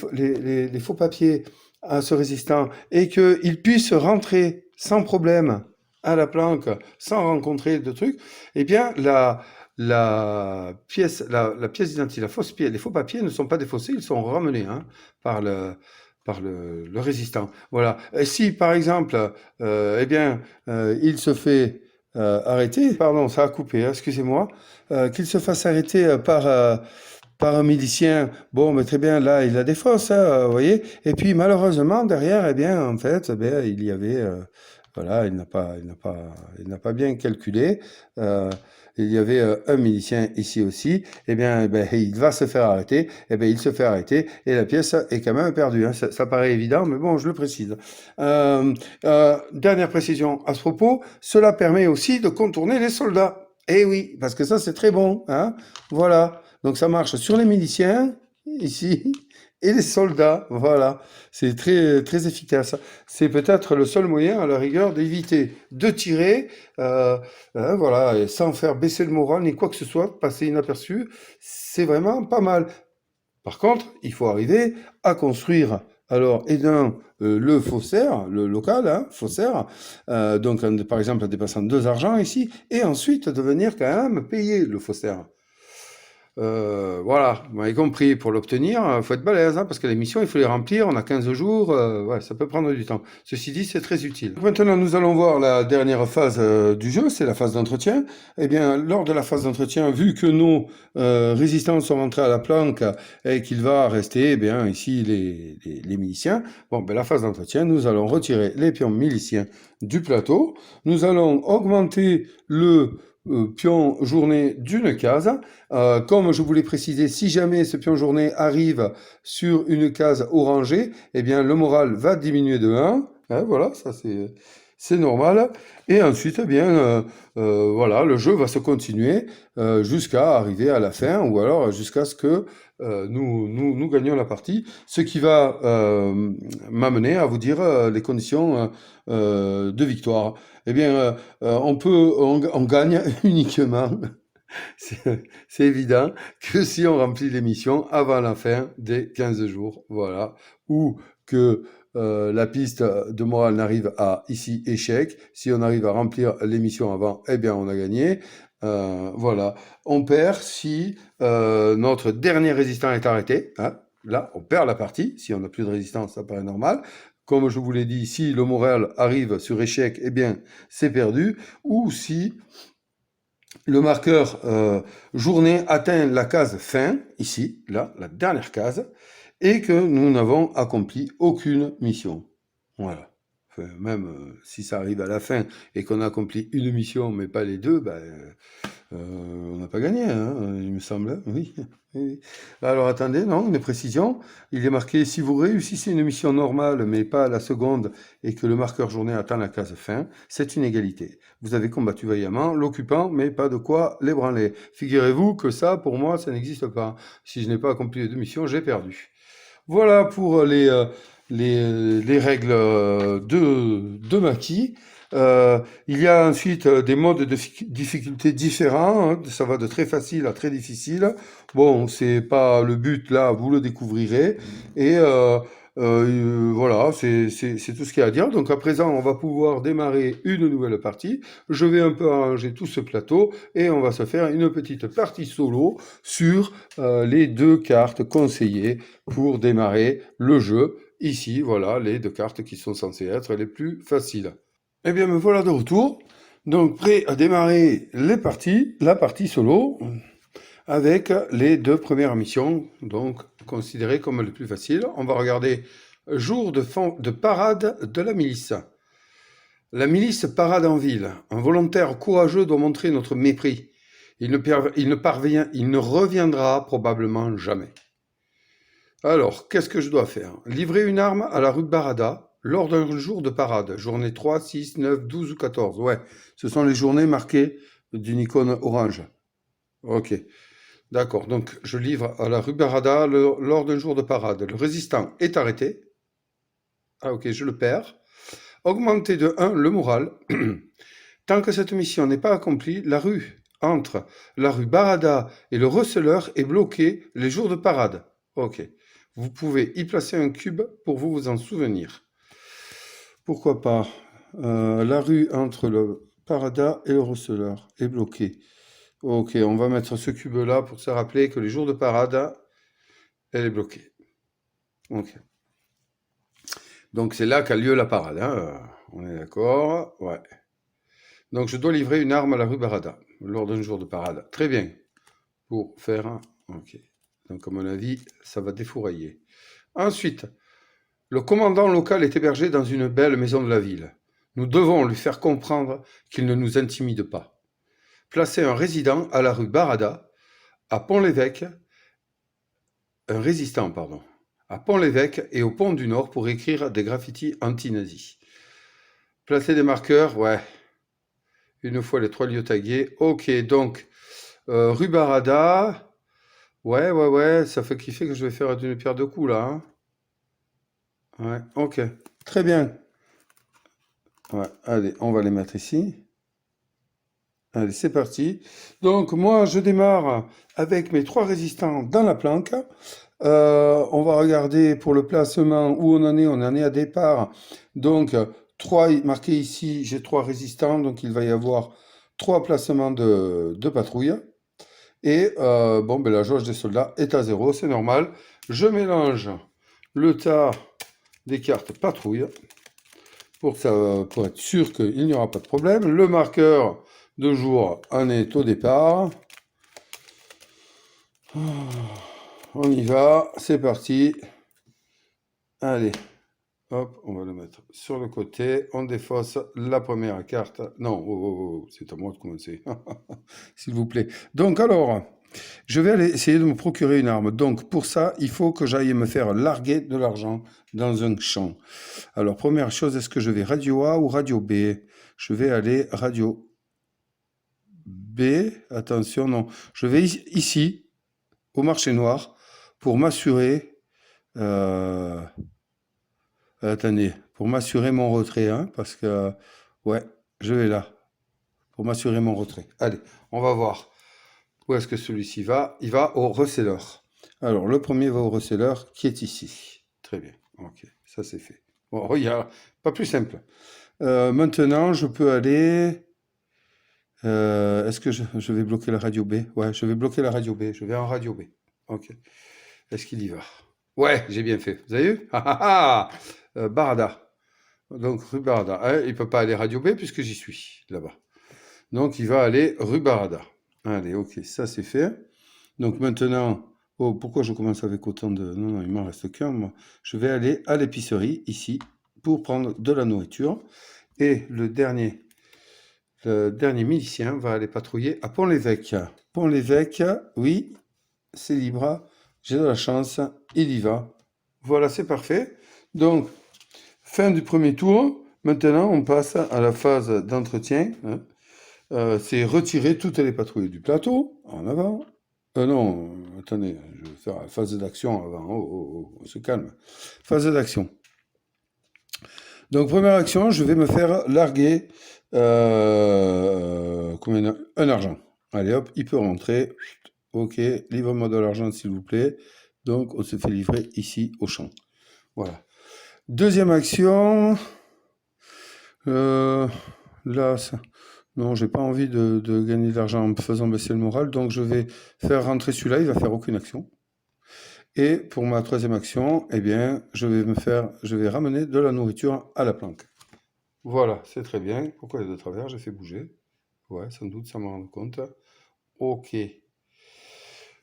Speaker 1: faux papiers à ce résistant et qu'il puisse rentrer sans problème à la planque sans rencontrer de trucs, eh bien la pièce d'identité, la fausse pièce, les faux papiers ne sont pas défaussés, ils sont ramenés, hein, par le résistant. Voilà. Et si par exemple, eh bien, il se fait arrêter, pardon, ça a coupé, hein, excusez-moi, qu'il se fasse arrêter par un milicien, bon, mais très bien, là, il a des fosses, hein, vous voyez. Et puis, malheureusement, derrière, eh bien, en fait, eh bien, il y avait, voilà, il n'a pas bien calculé. Il y avait un milicien ici aussi. Eh bien, il va se faire arrêter. Eh bien, il se fait arrêter et la pièce est quand même perdue, hein. Ça paraît évident, mais bon, je le précise. Dernière précision à ce propos, cela permet aussi de contourner les soldats. Eh oui, parce que ça, c'est très bon, hein. Voilà. Donc ça marche sur les miliciens, ici, et les soldats. Voilà, c'est très, très efficace. C'est peut-être le seul moyen, à la rigueur, d'éviter de tirer, voilà, et sans faire baisser le moral ni quoi que ce soit, passer inaperçu. C'est vraiment pas mal. Par contre, il faut arriver à construire. Alors, et d'un, le faussaire, le local, hein, faussaire, donc par exemple en dépassant 2 argents ici, et ensuite de venir quand même payer le faussaire. Voilà, vous m'avez compris, pour l'obtenir, il faut être balèze, hein, parce que les missions, il faut les remplir, on a 15 jours, ouais, ça peut prendre du temps. Ceci dit, c'est très utile. Maintenant, nous allons voir la dernière phase du jeu, c'est la phase d'entretien. Eh bien, lors de la phase d'entretien, vu que nos résistants sont rentrés à la planque et qu'il va rester, eh bien, ici, les miliciens, bon, ben, la phase d'entretien, nous allons retirer les pions miliciens du plateau, nous allons augmenter le pion journée d'une case. Comme je vous l'ai précisé, si jamais ce pion journée arrive sur une case orangée, eh bien le moral va diminuer de 1. Hein, voilà, ça c'est normal. Et ensuite, eh bien, voilà, le jeu va se continuer jusqu'à arriver à la fin, ou alors jusqu'à ce que nous gagnions la partie, ce qui va m'amener à vous dire les conditions de victoire. Eh bien, on gagne uniquement, c'est évident, que si on remplit l'émission avant la fin des 15 jours, voilà, ou que la piste de morale n'arrive à, ici, échec. Si on arrive à remplir l'émission avant, eh bien, on a gagné. Voilà. On perd si notre dernier résistant est arrêté. Hein. Là, on perd la partie. Si on n'a plus de résistance, ça paraît normal. Comme je vous l'ai dit, si le moral arrive sur échec, eh bien, c'est perdu. Ou si le marqueur journée atteint la case fin, ici, là, la dernière case, et que nous n'avons accompli aucune mission. Voilà. Enfin, même si ça arrive à la fin et qu'on a accompli une mission, mais pas les deux, ben, on n'a pas gagné, hein, il me semble. Oui. Oui. Alors attendez, non, une précision. Il est marqué, si vous réussissez une mission normale, mais pas à la seconde, et que le marqueur journée atteint la case fin, c'est une égalité. Vous avez combattu vaillamment l'occupant, mais pas de quoi l'ébranler. Figurez-vous que ça, pour moi, ça n'existe pas. Si je n'ai pas accompli les deux missions, j'ai perdu. Voilà pour les règles de maquis. Il y a ensuite des modes de difficulté différents. Hein. Ça va de très facile à très difficile. Bon, c'est pas le but là, vous le découvrirez. Et voilà, c'est tout ce qu'il y a à dire. Donc à présent, on va pouvoir démarrer une nouvelle partie. Je vais un peu arranger tout ce plateau et on va se faire une petite partie solo sur les 2 cartes conseillées pour démarrer le jeu. Ici, voilà les 2 cartes qui sont censées être les plus faciles. Eh bien, me voilà de retour. Donc, prêt à démarrer la partie solo, avec les 2 premières missions, donc considérées comme les plus faciles. On va regarder jour de parade de la milice. La milice parade en ville. Un volontaire courageux doit montrer notre mépris. Il ne reviendra probablement jamais. Alors, qu'est-ce que je dois faire? Livrer une arme à la rue Barada lors d'un jour de parade. Journée 3, 6, 9, 12 ou 14. Ouais, ce sont les journées marquées d'une icône orange. Ok, d'accord. Donc, je livre à la rue Barada lors d'un jour de parade. Le résistant est arrêté. Ah ok, je le perds. Augmenter de 1 le moral. Tant que cette mission n'est pas accomplie, la rue entre la rue Barada et le receleur est bloquée les jours de parade. Ok. Vous pouvez y placer un cube pour vous en souvenir. Pourquoi pas la rue entre le Parada et le receleur est bloquée. Ok, on va mettre ce cube-là pour se rappeler que les jours de parade, elle est bloquée. Ok. Donc c'est là qu'a lieu la parade. Hein. On est d'accord? Ouais. Donc je dois livrer une arme à la rue Barada lors d'un jour de parade. Très bien. Pour faire un... Ok. Donc à mon avis, ça va défourailler. Ensuite, le commandant local est hébergé dans une belle maison de la ville. Nous devons lui faire comprendre qu'il ne nous intimide pas. Placer un résident à la rue Barada, à Pont-l'Évêque, un résistant, pardon, à Pont-l'Évêque et au Pont du Nord pour écrire des graffitis anti-nazis. Placer des marqueurs, ouais. Une fois les 3 lieux tagués. Ok, donc, rue Barada, Ouais, ouais, ouais, ça fait kiffer que je vais faire d'une pierre deux coups, là, hein. Ouais, ok. Très bien. Ouais, allez, on va les mettre ici. Allez, c'est parti. Donc, moi, je démarre avec mes trois résistants dans la planque. On va regarder pour le placement où on en est. On en est à départ. Donc, trois marqués ici, j'ai trois résistants. Donc, il va y avoir trois placements de patrouille. Et bon, ben, la jauge des soldats est à zéro, c'est normal. Je mélange le tas des cartes patrouille pour être sûr qu'il n'y aura pas de problème. Le marqueur de jour en est au départ. On y va, c'est parti. Allez, hop, on va le mettre sur le côté. On défausse la première carte. Non, oh, oh, oh, c'est à moi de commencer. S'il vous plaît. Donc alors, je vais aller essayer de me procurer une arme. Donc pour ça, il faut que j'aille me faire larguer de l'argent dans un champ. Alors première chose, est-ce que je vais radio A ou radio B? Je vais aller radio B. Attention, non. Je vais ici, au marché noir, pour m'assurer... attendez, pour m'assurer mon retrait, hein, parce que... Ouais, je vais là, pour m'assurer mon retrait. Allez, on va voir. Où est-ce que celui-ci va? Il va au reseller. Alors, le premier va au reseller qui est ici. Très bien. Ok, ça c'est fait. Bon, regarde, pas plus simple. Maintenant, je peux aller... est-ce que je vais bloquer la radio B? Ouais, je vais bloquer la radio B. Je vais en radio B. Ok. Est-ce qu'il y va? Ouais, j'ai bien fait. Vous avez vu? Ah, ah, ah. Barada. Donc, rue Barada. Hein, il ne peut pas aller radio B puisque j'y suis, là-bas. Donc, il va aller rue Barada. Allez, ok, ça c'est fait. Donc maintenant, oh, pourquoi je commence avec autant de... Non, non, il m'en reste qu'un, moi. Je vais aller à l'épicerie, ici, pour prendre de la nourriture. Et le dernier milicien va aller patrouiller à Pont-l'Évêque. Pont-l'Évêque, oui, c'est libre. J'ai de la chance, il y va. Voilà, c'est parfait. Donc, fin du premier tour. Maintenant, on passe à la phase d'entretien, hein. C'est retirer toutes les patrouilles du plateau, en avant. Non, attendez, je vais faire la phase d'action avant. Oh, oh, oh, on se calme. Phase d'action. Donc, première action, je vais me faire larguer un argent. Allez hop, il peut rentrer. Ok, livre-moi de l'argent, s'il vous plaît. Donc, on se fait livrer ici au champ. Voilà. Deuxième action. Là, ça... Non, j'ai pas envie de gagner de l'argent en me faisant baisser le moral, donc je vais faire rentrer celui-là, il va faire aucune action. Et pour ma troisième action, eh bien, je vais ramener de la nourriture à la planque. Voilà, c'est très bien. Pourquoi il est de travers? J'ai fait bouger. Ouais, sans doute, ça me rend compte. Ok.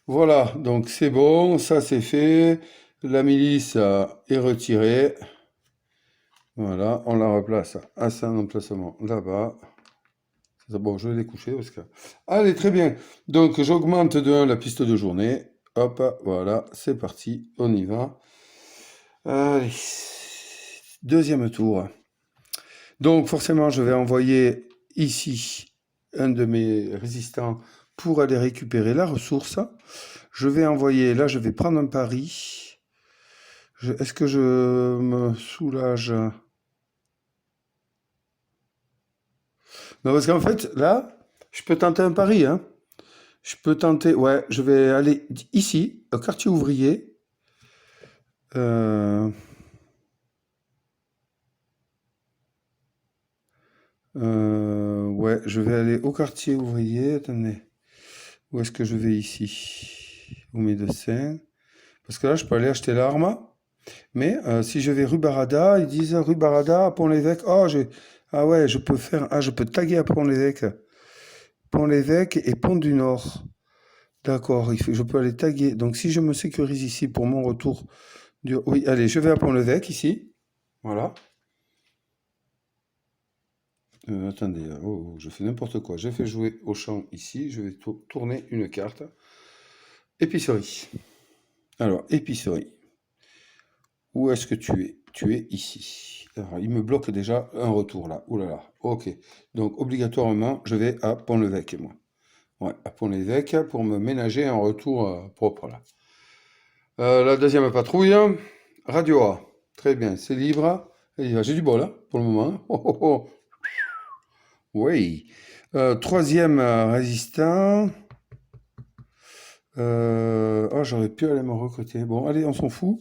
Speaker 1: Voilà, donc c'est bon, ça c'est fait. La milice est retirée. Voilà, on la replace à son emplacement là-bas. Bon, je vais les coucher parce que... Allez, très bien. Donc, j'augmente de 1 la piste de journée. Hop, voilà, c'est parti, on y va. Allez, deuxième tour. Donc, forcément, je vais envoyer ici un de mes résistants pour aller récupérer la ressource. Je vais envoyer, là, je vais prendre un pari. Est-ce que je me soulage? Non, parce qu'en fait, là, je peux tenter un pari, hein. Je peux tenter, ouais, je vais aller ici, au quartier ouvrier. Ouais, je vais aller au quartier ouvrier. Attendez, où est-ce que je vais ici? Au médecin. Parce que là, je peux aller acheter l'arme. Mais si je vais rue Barada, ils disent rue Barada, à Pont-l'Évêque. Oh, ah ouais, je peux faire. Ah, je peux taguer à Pont-l'Évêque. Pont-l'Évêque et Pont du Nord. D'accord, je peux aller taguer. Donc si je me sécurise ici pour mon retour Oui, allez, je vais à Pont-l'Évêque ici. Voilà. Attendez, oh, je fais n'importe quoi. J'ai fait jouer au champ ici. Je vais tourner une carte. Épicerie. Alors, épicerie. Où est-ce que tu es? Tu es ici. Alors, il me bloque déjà un retour là. Ouh là là. Ok. Donc, obligatoirement, je vais à Pont-l'Évêque, moi. Ouais, à Pont-l'Évêque pour me ménager un retour propre là. La deuxième patrouille, Radio A. Très bien, c'est libre. J'ai du bol là, pour le moment. Oh, oh, oh. Oui. Troisième résistant. Oh, j'aurais pu aller me recruter. Bon, allez, on s'en fout.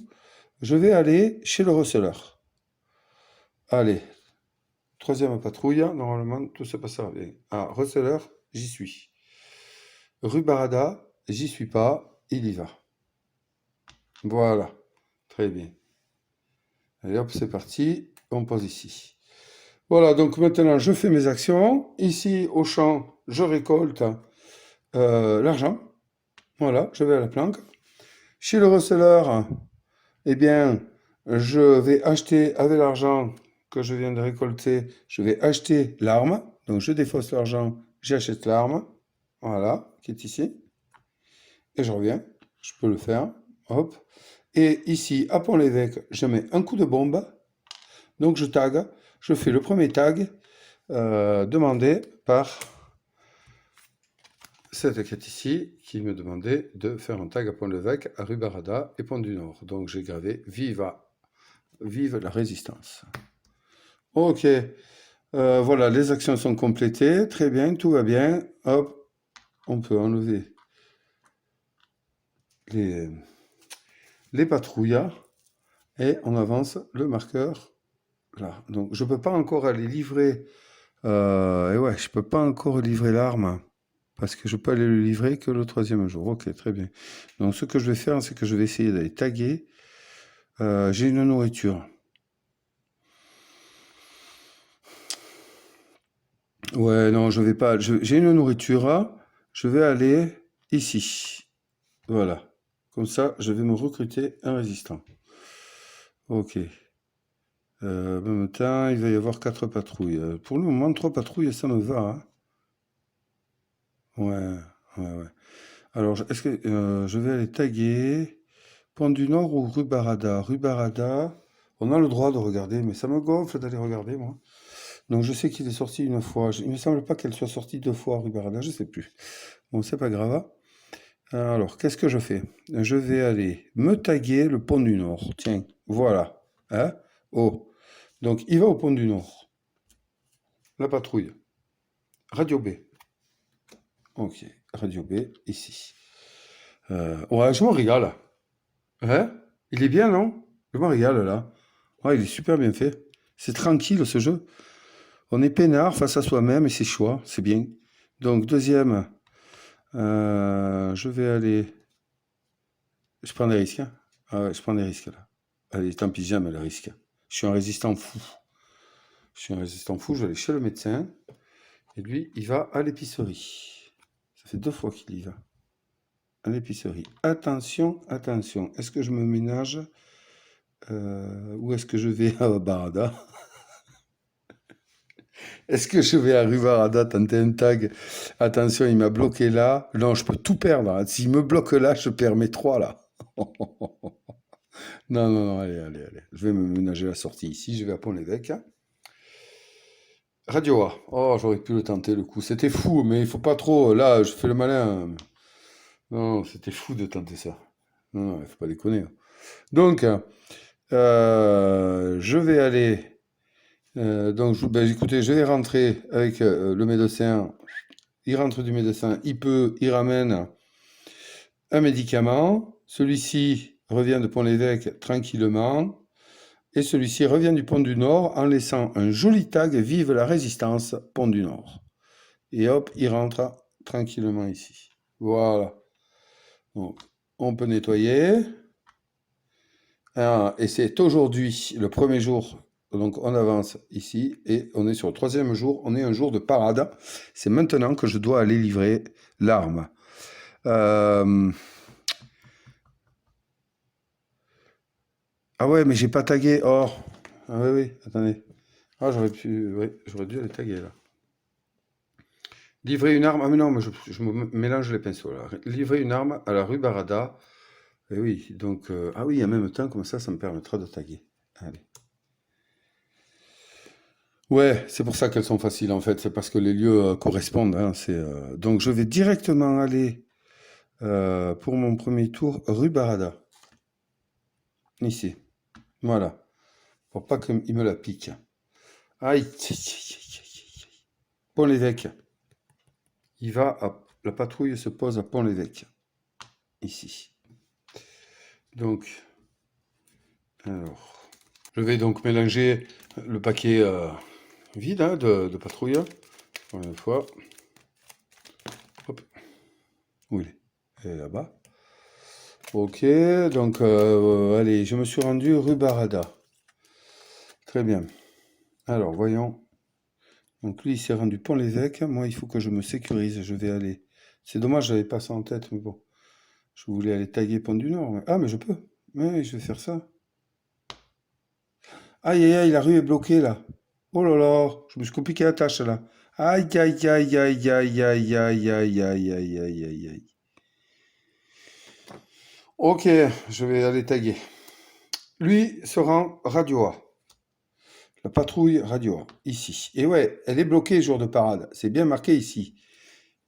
Speaker 1: Je vais aller chez le receleur. Allez, troisième patrouille. Normalement, tout se passera bien. Ah, receleur, j'y suis. Rue Barada, j'y suis pas. Il y va. Voilà. Très bien. Allez hop, c'est parti. On pose ici. Voilà, donc maintenant, je fais mes actions. Ici, au champ, je récolte l'argent. Voilà, je vais à la planque. Chez le receleur, eh bien, je vais acheter, avec l'argent que je viens de récolter, je vais acheter l'arme. Donc, je défausse l'argent, j'achète l'arme. Voilà, qui est ici. Et je reviens. Je peux le faire. Hop. Et ici, à Pont-l'Évêque, je mets un coup de bombe. Donc, je tag. Je fais le premier tag demandé par cette quête ici qui me demandait de faire un tag à Pont-l'Évêque, à rue Barada et Pont du Nord. Donc j'ai gravé vive la résistance. Ok, voilà, les actions sont complétées, très bien, tout va bien. Hop, on peut enlever les patrouilles et on avance le marqueur là. Donc je ne peux pas encore aller livrer, et ouais, je peux pas encore livrer l'arme. Parce que je peux aller le livrer que le troisième jour. Ok, très bien. Donc ce que je vais faire, c'est que je vais essayer d'aller taguer. J'ai une nourriture. Ouais, non, je vais pas. J'ai une nourriture. Je vais aller ici. Voilà. Comme ça, je vais me recruter un résistant. Ok. En même temps, il va y avoir 4 patrouilles. Pour le moment, 3 patrouilles, ça me va. Hein. Ouais, ouais. Alors, est-ce que je vais aller taguer Pont du Nord ou rue Barada? Rue Barada, on a le droit de regarder, mais ça me gonfle d'aller regarder, moi. Donc, je sais qu'il est sorti une fois. Il me semble pas qu'elle soit sortie 2 fois, rue Barada, je sais plus. Bon, c'est pas grave. Alors, qu'est-ce que je fais? Je vais aller me taguer le Pont du Nord. Tiens, voilà. Hein? Oh. Donc, il va au Pont du Nord. La patrouille. Radio B. Ok, Radio B, ici. Ouais, je me régale. Hein? Il est bien, non? Je me régale, là. Ouais, il est super bien fait. C'est tranquille, ce jeu. On est peinard face à soi-même et c'est choix, c'est bien. Donc, deuxième, je vais aller... Je prends des risques, hein? Ah ouais, je prends des risques, là. Allez, tant pis, j'aime le risque. Je suis un résistant fou. Je vais aller chez le médecin. Et lui, il va à l'épicerie. Ça fait 2 fois qu'il y va. À l'épicerie. Attention, attention. Est-ce que je me ménage ou est-ce que je vais à Barada? Est-ce que je vais à rue Barada tenter un tag? Attention, il m'a bloqué là. Non, je peux tout perdre. Hein. S'il me bloque là, je perds mes 3 là. Non, non, non, allez. Je vais me ménager la sortie ici. Je vais à Pont-l'Évêque. Radio A. Oh, j'aurais pu le tenter le coup. C'était fou, mais il faut pas trop. Là, je fais le malin. Non, c'était fou de tenter ça. Non, il faut pas déconner. Donc, je vais aller. Donc, ben, écoutez, je vais rentrer avec le médecin. Il rentre du médecin, il ramène un médicament. Celui-ci revient de Pont-l'Évêque tranquillement. Et celui-ci revient du Pont du Nord en laissant un joli tag Vive la résistance, Pont du Nord. Et hop, il rentre tranquillement ici. Voilà. Donc, on peut nettoyer. Et c'est aujourd'hui le premier jour. Donc, on avance ici et on est sur le troisième jour. On est un jour de parade. C'est maintenant que je dois aller livrer l'arme. Ah ouais, mais j'ai pas tagué. Oh. Ah oui, attendez. Ah, j'aurais dû aller taguer là. Livrer une arme. Ah mais non, mais je me mélange les pinceaux là. Livrer une arme à la rue Barada. Et oui, donc ah oui, en même temps, comme ça me permettra de taguer. Allez. Ouais, c'est pour ça qu'elles sont faciles en fait, c'est parce que les lieux correspondent, hein, Donc je vais directement aller pour mon premier tour rue Barada, ici. Voilà, pour pas qu'il me la pique. Aïe, Pont-l'Évêque. La patrouille se pose à Pont-l'Évêque, ici. Donc, alors, je vais donc mélanger le paquet vide hein, de patrouille. Pour une fois. Hop. Où il est? Il est là-bas. Ok, donc allez, je me suis rendu rue Barada. Très bien. Alors, voyons. Donc lui, il s'est rendu Pont-l'Évêque. Moi, il faut que je me sécurise. Je vais aller. C'est dommage, j'avais pas ça en tête, mais bon. Je voulais aller taguer Pont du Nord. Ah, mais je peux. Oui, je vais faire ça. Aïe, aïe, aïe, la rue est bloquée là. Oh là là, je me suis compliqué la tâche là. Aïe, aïe, aïe, aïe, aïe, aïe, aïe, aïe, aïe, aïe, aïe, aïe, aïe. Ok, je vais aller taguer. Lui se rend Radio A. La patrouille Radio A, ici. Et ouais, elle est bloquée jour de parade. C'est bien marqué ici.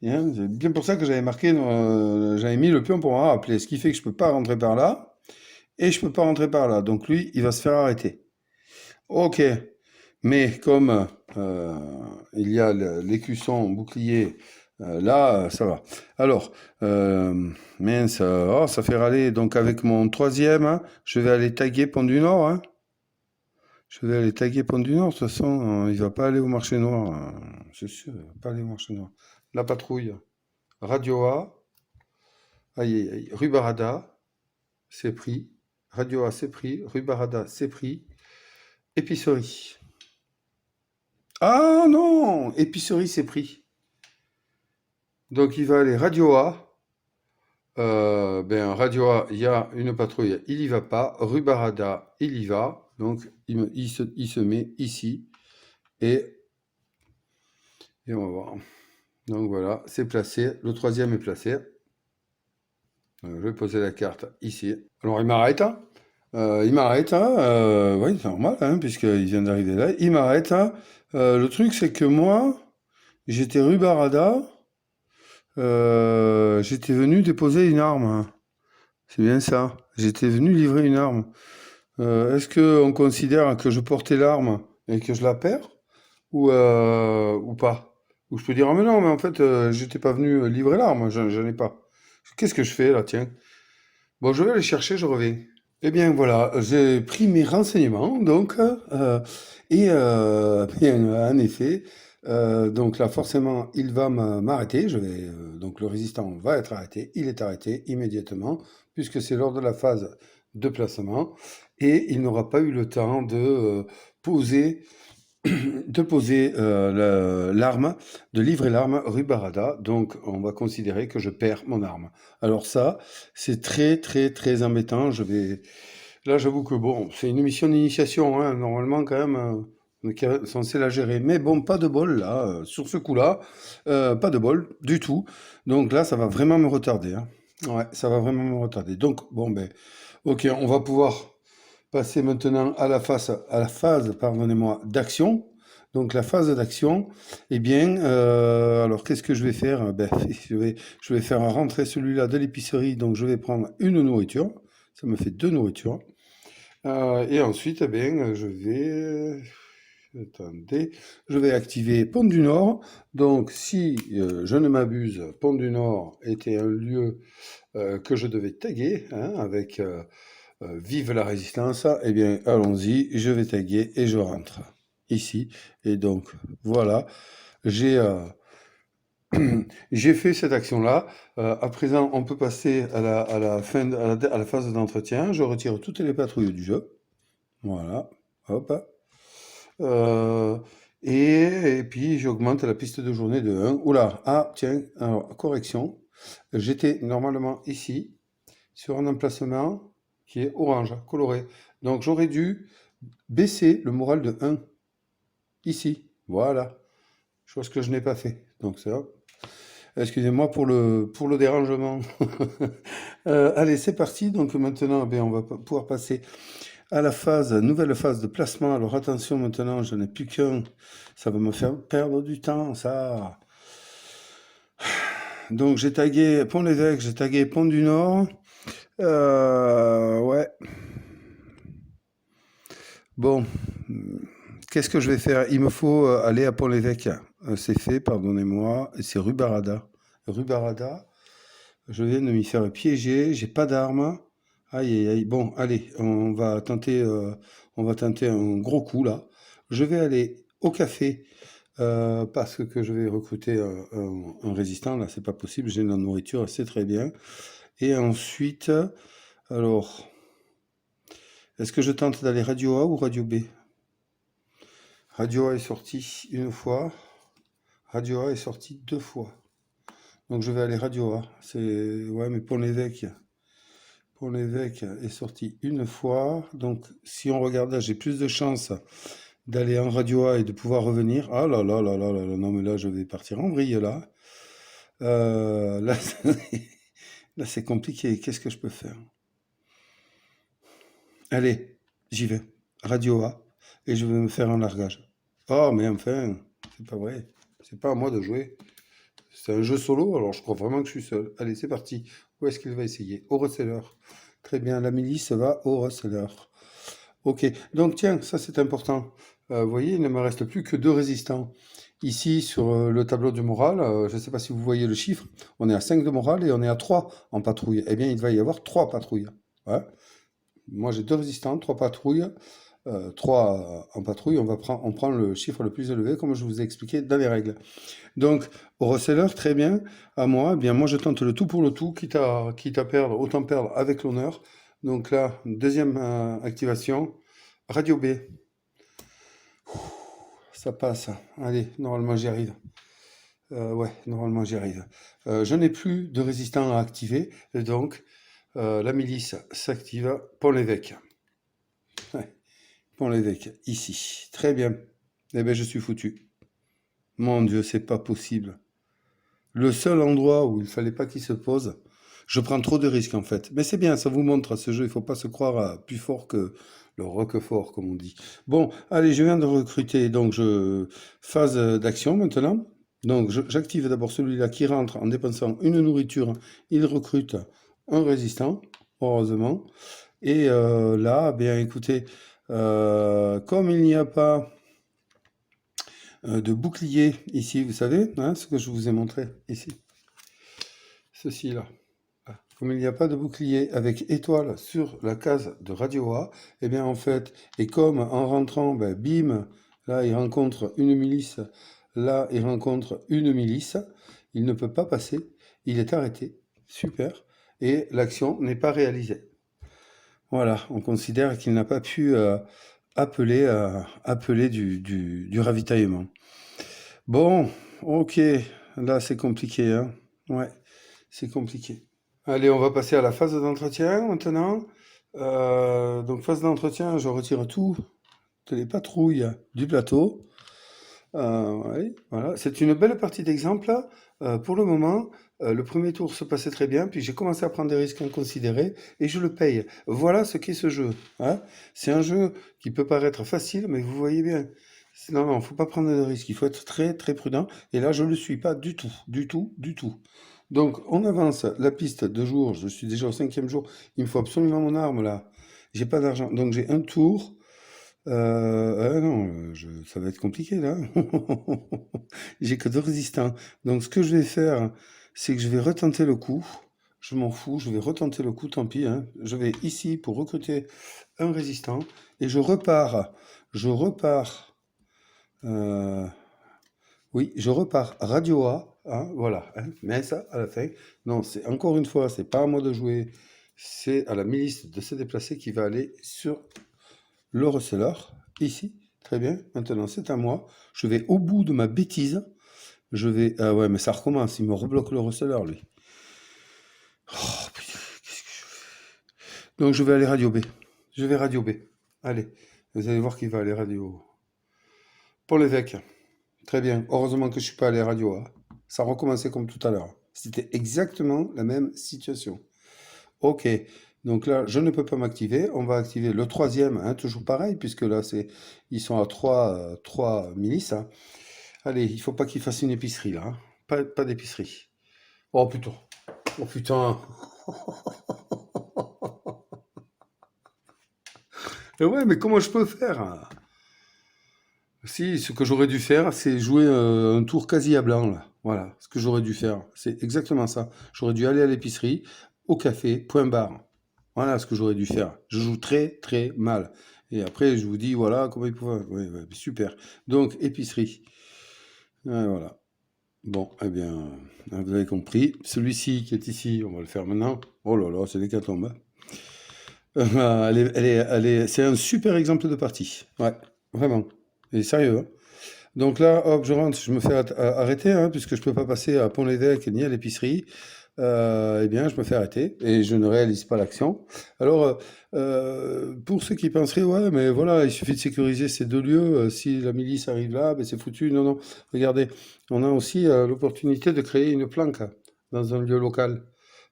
Speaker 1: Hein, c'est bien pour ça que j'avais marqué, j'avais mis le pion pour m'en rappeler. Ce qui fait que je peux pas rentrer par là et je peux pas rentrer par là. Donc lui, il va se faire arrêter. Ok, mais comme il y a l'écusson bouclier, là, ça va. Alors, mince, oh, ça fait râler. Donc avec mon troisième, hein, je vais aller taguer Pont du Nord. Hein. Je vais aller taguer Pont du Nord. De toute façon, il va pas aller au marché noir. C'est sûr, il va pas aller au marché noir. La patrouille, Radio A, aïe, aïe, aïe, rue Barada, c'est pris. Radio A, c'est pris. Rue Barada, c'est pris. Épicerie. Ah non! Épicerie, c'est pris. Donc il va aller Radio A. Ben, Radio A, il y a une patrouille, il y va pas. Rue Barada, il y va. Donc il se met ici. Et, et on va voir. Donc voilà, c'est placé. Le troisième est placé. Je vais poser la carte ici. Alors il m'arrête. Hein. Il m'arrête. Hein. Oui, c'est normal, hein, puisqu'il vient d'arriver là. Il m'arrête. Hein. Le truc, c'est que moi, j'étais rue Barada. J'étais venu déposer une arme. Hein. C'est bien ça. J'étais venu livrer une arme. Est-ce qu'on considère que je portais l'arme et que je la perds ou pas? Ou je peux dire, ah mais non, mais en fait, j'étais pas venu livrer l'arme, j'en ai pas. Qu'est-ce que je fais là, tiens? Bon, je vais aller chercher, je reviens. Eh bien voilà, j'ai pris mes renseignements, donc, bien, en effet, donc là forcément il va m'arrêter, donc le résistant va être arrêté, il est arrêté immédiatement, puisque c'est lors de la phase de placement, et il n'aura pas eu le temps poser, de poser l'arme, de livrer l'arme rue Barada, donc on va considérer que je perds mon arme. Alors ça, c'est très très très embêtant, Là, j'avoue que bon, c'est une mission d'initiation, hein, normalement quand même, on est censé la gérer. Mais bon, pas de bol là, sur ce coup-là, pas de bol du tout. Donc là, ça va vraiment me retarder. Hein. Ouais, ça va vraiment me retarder. Donc bon, ben, ok, on va pouvoir passer maintenant à la phase, pardonnez-moi, d'action. Donc la phase d'action, eh bien, alors qu'est-ce que je vais faire? Ben, je vais faire rentrer celui-là de l'épicerie. Donc je vais prendre une nourriture. Ça me fait deux nourritures. Et ensuite, eh bien, attendez, je vais activer Pont du Nord. Donc, si je ne m'abuse, Pont du Nord était un lieu que je devais taguer hein, avec Vive la résistance. Eh bien, allons-y, je vais taguer et je rentre ici. Et donc, voilà, j'ai j'ai fait cette action-là. À présent, on peut passer à la fin, à la phase d'entretien. Je retire toutes les patrouilles du jeu. Voilà. Hop. Euh, et puis, j'augmente la piste de journée de 1. Oula, ah, tiens, alors, correction. J'étais normalement ici, sur un emplacement qui est orange, coloré. Donc, j'aurais dû baisser le moral de 1. Ici. Voilà. Chose que je n'ai pas fait. Donc, ça. Excusez-moi pour le dérangement. Allez, c'est parti. Donc maintenant, eh bien, on va pouvoir passer à la nouvelle phase de placement. Alors attention maintenant, je n'ai plus qu'un. Ça va me faire perdre du temps, ça. Donc j'ai tagué Pont-l'Évêque, j'ai tagué Pont du Nord. Ouais. Bon, qu'est-ce que je vais faire? Il me faut aller à Pont-l'Évêque. C'est fait, pardonnez-moi. C'est rue Barada. Rue Barada. Je viens de m'y faire piéger. J'ai pas d'arme. Aïe, aïe, aïe. Bon, allez, on va tenter un gros coup là. Je vais aller au café parce que je vais recruter un résistant. Là, c'est pas possible. J'ai de la nourriture, c'est très bien. Et ensuite, alors, est-ce que je tente d'aller Radio A ou Radio B? Radio A est sorti une fois. Radio A est sorti deux fois. Donc je vais aller Radio A. Ouais, mais Pont-l'Évêque. Pont-l'Évêque est sorti une fois. Donc si on regarde là, j'ai plus de chances d'aller en Radio A et de pouvoir revenir. Ah là là là là là là, non mais là je vais partir en vrille là. Là, là c'est compliqué. Qu'est-ce que je peux faire? Allez, j'y vais. Radio A. Et je vais me faire un largage. Oh mais enfin, c'est pas vrai. C'est pas à moi de jouer. C'est un jeu solo, alors je crois vraiment que je suis seul. Allez, c'est parti. Où est-ce qu'il va essayer? Au reseller. Très bien, la milice va au reseller. Ok, donc tiens, ça c'est important. Vous voyez, il ne me reste plus que deux résistants. Ici, sur le tableau du moral, je ne sais pas si vous voyez le chiffre, on est à 5 de moral et on est à 3 en patrouille. Eh bien, il va y avoir 3 patrouilles. Ouais. Moi, j'ai deux résistants, 3 patrouilles. 3 en patrouille, on prend le chiffre le plus élevé, comme je vous ai expliqué dans les règles. Donc, au reseller, très bien. À moi, eh bien moi je tente le tout pour le tout, quitte à perdre, autant perdre avec l'honneur. Donc là, deuxième activation, Radio B. Ça passe. Allez, normalement j'y arrive. Ouais, normalement j'y arrive. Je n'ai plus de résistant à activer, et donc la milice s'active. Pont-l'Évêque. Ouais, Pont-l'Évêque, ici. Très bien. Eh bien, je suis foutu. Mon Dieu, c'est pas possible. Le seul endroit où il fallait pas qu'il se pose, je prends trop de risques en fait. Mais c'est bien, ça vous montre à ce jeu, il faut pas se croire plus fort que le roquefort, comme on dit. Bon, allez, je viens de recruter, donc phase d'action maintenant. Donc j'active d'abord celui-là qui rentre en dépensant une nourriture. Il recrute un résistant, heureusement. Et là, bien écoutez, comme il n'y a pas de bouclier ici, vous savez, hein, ce que je vous ai montré ici. Ceci-là. Comme il n'y a pas de bouclier avec étoile sur la case de Radio A, et bien en fait, et comme en rentrant, ben, bim, là il rencontre une milice, là il rencontre une milice, il ne peut pas passer, il est arrêté, super, et l'action n'est pas réalisée. Voilà, on considère qu'il n'a pas pu appeler du ravitaillement. Bon, ok, là c'est compliqué, hein. Ouais, c'est compliqué. Allez, on va passer à la phase d'entretien maintenant. Donc phase d'entretien, je retire toutes les patrouilles du plateau. Ouais, voilà. C'est une belle partie d'exemple. Pour le moment, le premier tour se passait très bien, puis j'ai commencé à prendre des risques inconsidérés et je le paye. Voilà ce qu'est ce jeu, hein. C'est un jeu qui peut paraître facile, mais vous voyez bien. Non, non, faut pas prendre de risques, il faut être très très prudent. Et là, je ne le suis pas du tout, du tout, du tout. Donc, on avance la piste de jour. Je suis déjà au cinquième jour. Il me faut absolument mon arme là. J'ai pas d'argent, donc j'ai un tour. Non, ça va être compliqué là. J'ai que deux résistants. Donc ce que je vais faire, c'est que je vais retenter le coup. Je m'en fous, je vais retenter le coup, tant pis, hein. Je vais ici pour recruter un résistant et je repars. Je repars. euh, oui, je repars Radio A, hein, voilà, hein. Mais ça, à la fin, non, c'est encore une fois, c'est pas à moi de jouer, c'est à la milice de se déplacer qui va aller sur le receleur, ici. Très bien, maintenant c'est à moi. Je vais au bout de ma bêtise. Je vais. Ah ouais, mais ça recommence, il me rebloque le receleur, lui. Oh putain, qu'est-ce que je fais? Donc je vais aller radio B. Je vais radio B. Allez, vous allez voir qu'il va aller radio. Pour l'évêque. Très bien. Heureusement que je suis pas allé radio A. Ça recommençait comme tout à l'heure. C'était exactement la même situation. Ok. Donc là, je ne peux pas m'activer. On va activer le troisième, hein, toujours pareil, puisque là, ils sont à 3 milices, hein. Allez, il faut pas qu'ils fassent une épicerie, là, hein. Pas d'épicerie. Oh putain. Oh putain. Et ouais, mais comment je peux faire, hein? Si, ce que j'aurais dû faire, c'est jouer un tour quasi à blanc, là. Voilà, ce que j'aurais dû faire. C'est exactement ça. J'aurais dû aller à l'épicerie, au café, point barre. Voilà ce que j'aurais dû faire. Je joue très, très mal. Et après, je vous dis, voilà, comment il pouvait. Ouais, ouais, super. Donc, épicerie. Ouais, voilà. Bon, eh bien, vous avez compris. Celui-ci qui est ici, on va le faire maintenant. Oh là là, c'est l'hécatombe, hein. C'est un super exemple de partie. Ouais, vraiment. Et sérieux, hein. Donc là, hop, je rentre, je me fais arrêter, hein, puisque je peux pas passer à Pont-l'Évêque ni à l'épicerie. Eh bien, je me fais arrêter et je ne réalise pas l'action. Alors, pour ceux qui penseraient, ouais, mais voilà, il suffit de sécuriser ces deux lieux. Si la milice arrive là, ben c'est foutu. Non, non. Regardez, on a aussi l'opportunité de créer une planque dans un lieu local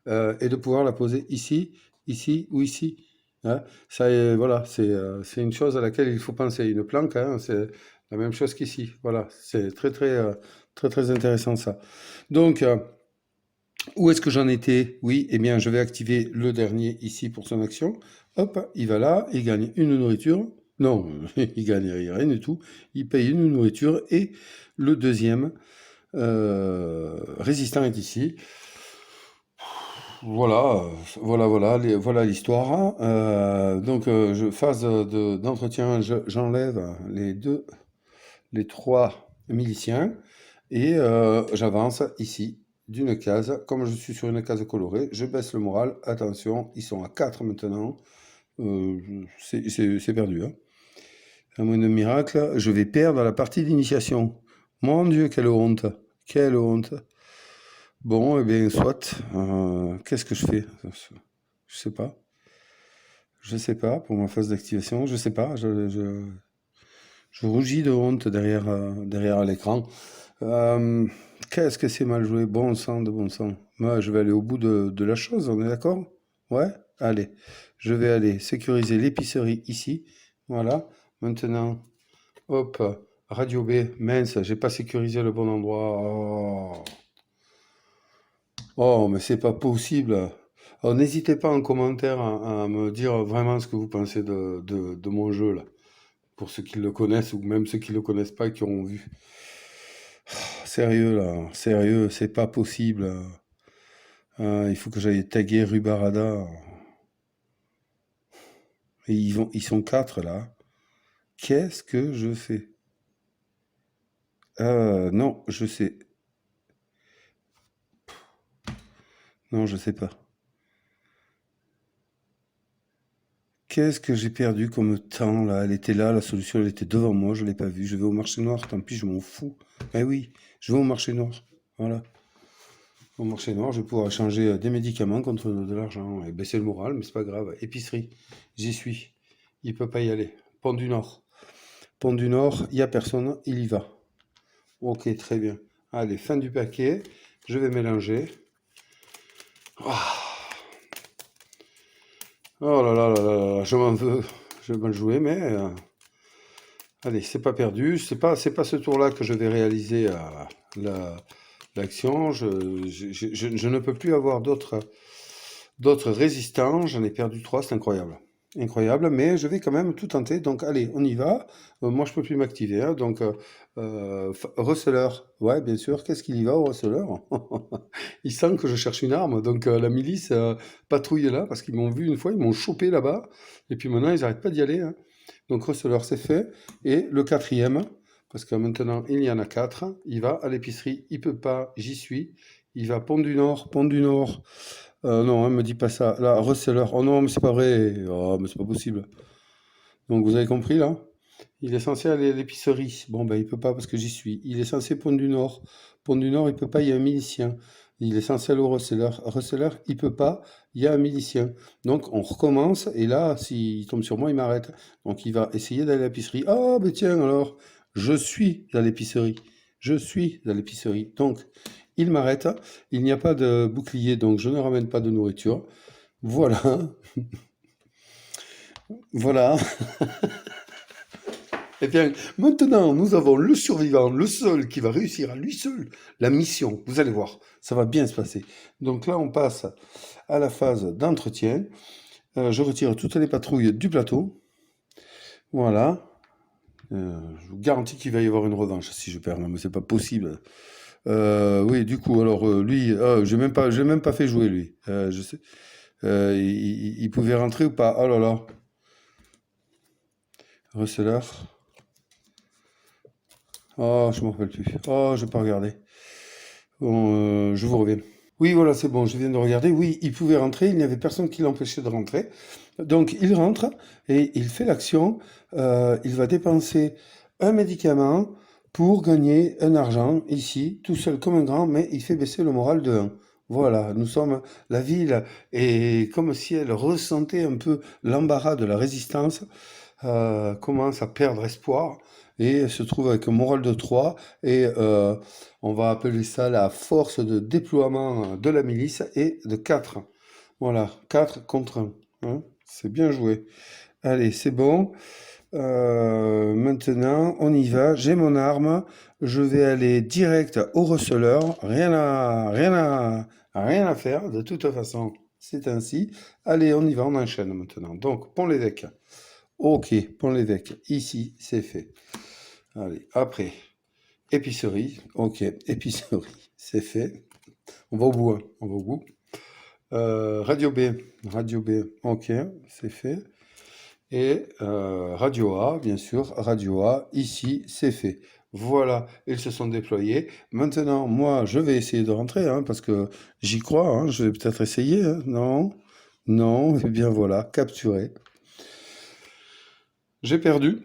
Speaker 1: et de pouvoir la poser ici, ici ou ici, hein. Ça, voilà, c'est une chose à laquelle il faut penser. Une planque, hein, c'est la même chose qu'ici. Voilà, c'est très, très, très, très intéressant ça. Donc, où est-ce que j'en étais? Oui, eh bien, je vais activer le dernier ici pour son action. Hop, il va là, il gagne une nourriture. Non, il gagne rien du tout. Il paye une nourriture et le deuxième résistant est ici. Voilà, voilà l'histoire, hein. Donc, phase d'entretien, j'enlève les trois miliciens et j'avance ici d'une case. Comme je suis sur une case colorée, je baisse le moral. Attention, ils sont à 4 maintenant. Euh, c'est perdu, hein. À moins de miracle, je vais perdre la partie d'initiation. Mon Dieu, quelle honte! Quelle honte! Bon, eh bien, soit. Qu'est-ce que je fais? Je sais pas. Je sais pas pour ma phase d'activation. Je sais pas. Je rougis de honte derrière l'écran. Euh, Qu'est-ce que c'est mal joué? Bon sang de bon sang. Moi, je vais aller au bout de la chose, on est d'accord? Ouais? Allez. Je vais aller sécuriser l'épicerie ici. Voilà. Maintenant, hop, radio B. Mince, j'ai pas sécurisé le bon endroit. Oh. Oh, mais c'est pas possible. Alors, n'hésitez pas en commentaire à me dire vraiment ce que vous pensez de mon jeu là. Pour ceux qui le connaissent ou même ceux qui le connaissent pas et qui auront vu. Sérieux là, sérieux, c'est pas possible. Il faut que j'aille taguer Rubarada. Et ils sont quatre là. Qu'est-ce que je fais? Non, je sais. Non, je sais pas. Qu'est-ce que j'ai perdu comme temps là? Elle était là, la solution elle était devant moi, je l'ai pas vue. Je vais au marché noir, tant pis, je m'en fous. Eh oui, je vais au marché noir. Voilà. Au marché noir, je vais pouvoir échanger des médicaments contre de l'argent et baisser le moral, mais c'est pas grave. Épicerie, j'y suis. Il peut pas y aller. Pont du Nord. Pont du Nord, il y a personne, il y va. Ok, très bien. Allez, fin du paquet. Je vais mélanger. Ah. Oh là là là là là, je m'en veux. Je vais mal jouer, mais allez, c'est pas perdu. C'est pas ce tour-là que je vais réaliser l'action. Je ne peux plus avoir d'autres résistants. J'en ai perdu 3, c'est incroyable. Incroyable, mais je vais quand même tout tenter. Donc, allez, on y va. Moi, je peux plus m'activer, hein. Donc, receleur. Ouais, bien sûr. Qu'est-ce qu'il y va au receleur? Il sent que je cherche une arme. Donc, la milice patrouille là parce qu'ils m'ont vu une fois, ils m'ont chopé là-bas. Et puis maintenant, ils n'arrêtent pas d'y aller, hein. Donc, receleur, c'est fait. Et le quatrième, parce que maintenant, il y en a 4. Il va à l'épicerie. Il peut pas. J'y suis. Il va Pont du Nord. Pont du Nord. Non, hein, me dis pas ça. Là, receleur. Oh non, mais c'est pas vrai. Oh, mais c'est pas possible. Donc, vous avez compris là? Il est censé aller à l'épicerie. Bon, ben, il peut pas parce que j'y suis. Il est censé Pont du Nord. Pont du Nord, il peut pas, il y a un milicien. Il est censé aller au receleur. Receleur, il peut pas, il y a un milicien. Donc, on recommence. Et là, s'il tombe sur moi, il m'arrête. Donc, il va essayer d'aller à l'épicerie. Ah, ben tiens, alors, je suis à l'épicerie. Je suis à l'épicerie. Donc, il m'arrête. Il n'y a pas de bouclier, donc je ne ramène pas de nourriture. Voilà. Voilà. Eh bien, maintenant, nous avons le survivant, le seul qui va réussir à lui seul la mission. Vous allez voir, ça va bien se passer. Donc là, on passe à la phase d'entretien. Je retire toutes les patrouilles du plateau. Voilà. Je vous garantis qu'il va y avoir une revanche si je perds. Non, mais c'est pas possible. Oui, du coup, alors lui, j'ai même pas fait jouer lui. Je sais, il pouvait rentrer ou pas? Oh là là. Receleur. Oh, je m'en rappelle plus. Oh, je vais pas regarder. Bon, je vous reviens. Oui, voilà, c'est bon, je viens de regarder. Oui, il pouvait rentrer, il n'y avait personne qui l'empêchait de rentrer. Donc, il rentre et il fait l'action. Il va dépenser un médicament pour gagner un argent, ici, tout seul comme un grand, mais il fait baisser le moral de 1. Voilà, nous sommes... La ville est comme si elle ressentait un peu l'embarras de la résistance, commence à perdre espoir et se trouve avec un moral de 3 et on va appeler ça la force de déploiement de la milice et de 4. Voilà, 4 contre 1. Hein. C'est bien joué. Allez, c'est bon. Maintenant, on y va. J'ai mon arme. Je vais aller direct au receleur. Rien à faire. De toute façon, c'est ainsi. Allez, on y va. On enchaîne maintenant. Donc, pont l'évêque. Ok, pont l'évêque. Ici, c'est fait. Allez, après. Épicerie. Ok, épicerie. C'est fait. On va au bout, hein. On va au bout. Radio B. Radio B. Ok, c'est fait. Et Radio A, bien sûr, Radio A, ici, c'est fait. Voilà, ils se sont déployés. Maintenant, moi, je vais essayer de rentrer, hein, parce que j'y crois, hein, je vais peut-être essayer. Hein. Non, non, eh bien voilà, capturé. J'ai perdu.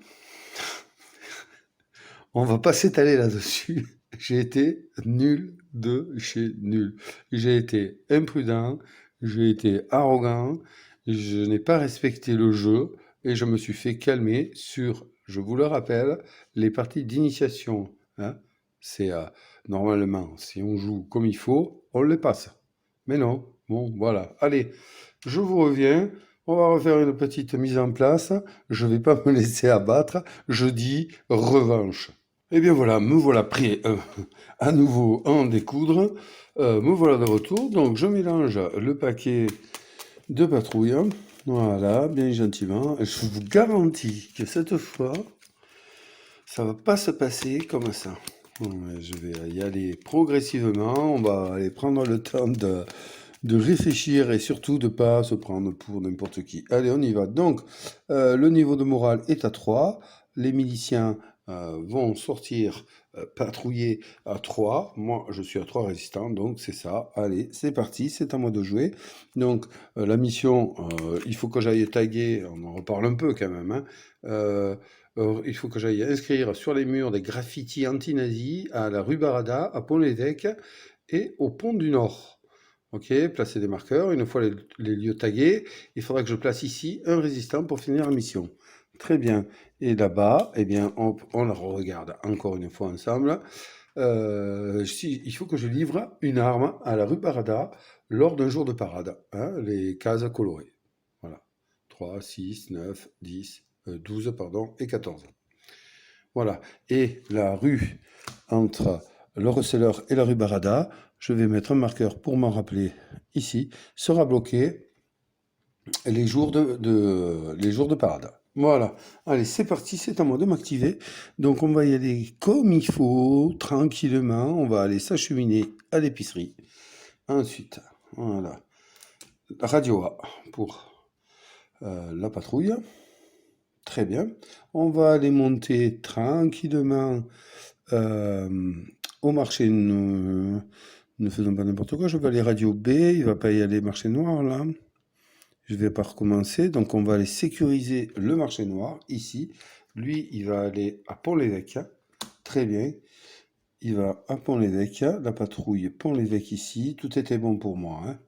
Speaker 1: On va pas s'étaler là-dessus. J'ai été nul de chez nul. J'ai été imprudent, j'ai été arrogant, je n'ai pas respecté le jeu et je me suis fait calmer sur, je vous le rappelle, les parties d'initiation. Hein. C'est normalement, si on joue comme il faut, on les passe. Mais non, bon, voilà. Allez, je vous reviens. On va refaire une petite mise en place. Je ne vais pas me laisser abattre. Je dis revanche. Eh bien voilà, me voilà prêt à nouveau à en découdre. Me voilà de retour. Donc je mélange le paquet de patrouille. Voilà, bien gentiment. Et je vous garantis que cette fois, ça va pas se passer comme ça. Ouais, je vais y aller progressivement. On va aller prendre le temps de réfléchir et surtout de pas se prendre pour n'importe qui. Allez, on y va. Donc, le niveau de morale est à 3. Les miliciens vont sortir patrouiller à 3. Moi, je suis à 3 résistants, donc c'est ça. Allez, c'est parti, c'est à moi de jouer. Donc, la mission, il faut que j'aille taguer, on en reparle un peu quand même, hein. Il faut que j'aille inscrire sur les murs des graffitis anti-nazis à la rue Barada, à Pont-l'Évêque et au Pont du Nord. Ok, placer des marqueurs. Une fois les lieux tagués, il faudra que je place ici un résistant pour finir la mission. Très bien. Et là-bas, eh bien, on la regarde encore une fois ensemble. Il faut que je livre une arme à la rue Barada lors d'un jour de parade. Hein, les cases colorées. Voilà. 3, 6, 9, 10, 12, pardon, et 14. Voilà. Et la rue entre le receleur et la rue Barada, je vais mettre un marqueur pour m'en rappeler ici, sera bloqué les jours de parade. Voilà. Allez, c'est parti, c'est à moi de m'activer. Donc, on va y aller comme il faut, tranquillement. On va aller s'acheminer à l'épicerie. Ensuite, voilà. Radio A pour la patrouille. Très bien. On va aller monter tranquillement au marché. Ne faisons pas n'importe quoi. Je vais aller radio B. Il va pas y aller marché noir là. Je vais pas recommencer. Donc on va aller sécuriser le marché noir ici. Lui, il va aller à Pont-l'Évêque. Très bien. Il va à Pont-l'Évêque. La patrouille Pont-l'Évêque ici. Tout était bon pour moi. Hein.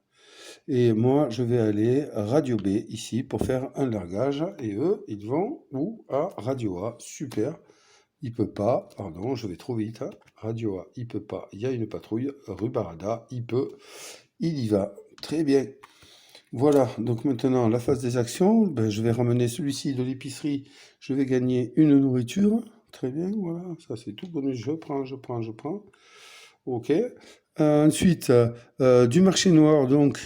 Speaker 1: Et moi, je vais aller à Radio B ici pour faire un largage. Et eux, ils vont où? À Radio A. Super. Il peut pas, pardon, je vais trop vite. Hein. Radio A, il peut pas. Il y a une patrouille. Rue Barada, il peut. Il y va. Très bien. Voilà, donc maintenant, la phase des actions, ben, je vais ramener celui-ci de l'épicerie, je vais gagner une nourriture. Très bien, voilà, ça c'est tout bonus, je prends, je prends, je prends. Ok. Ensuite, du marché noir, donc,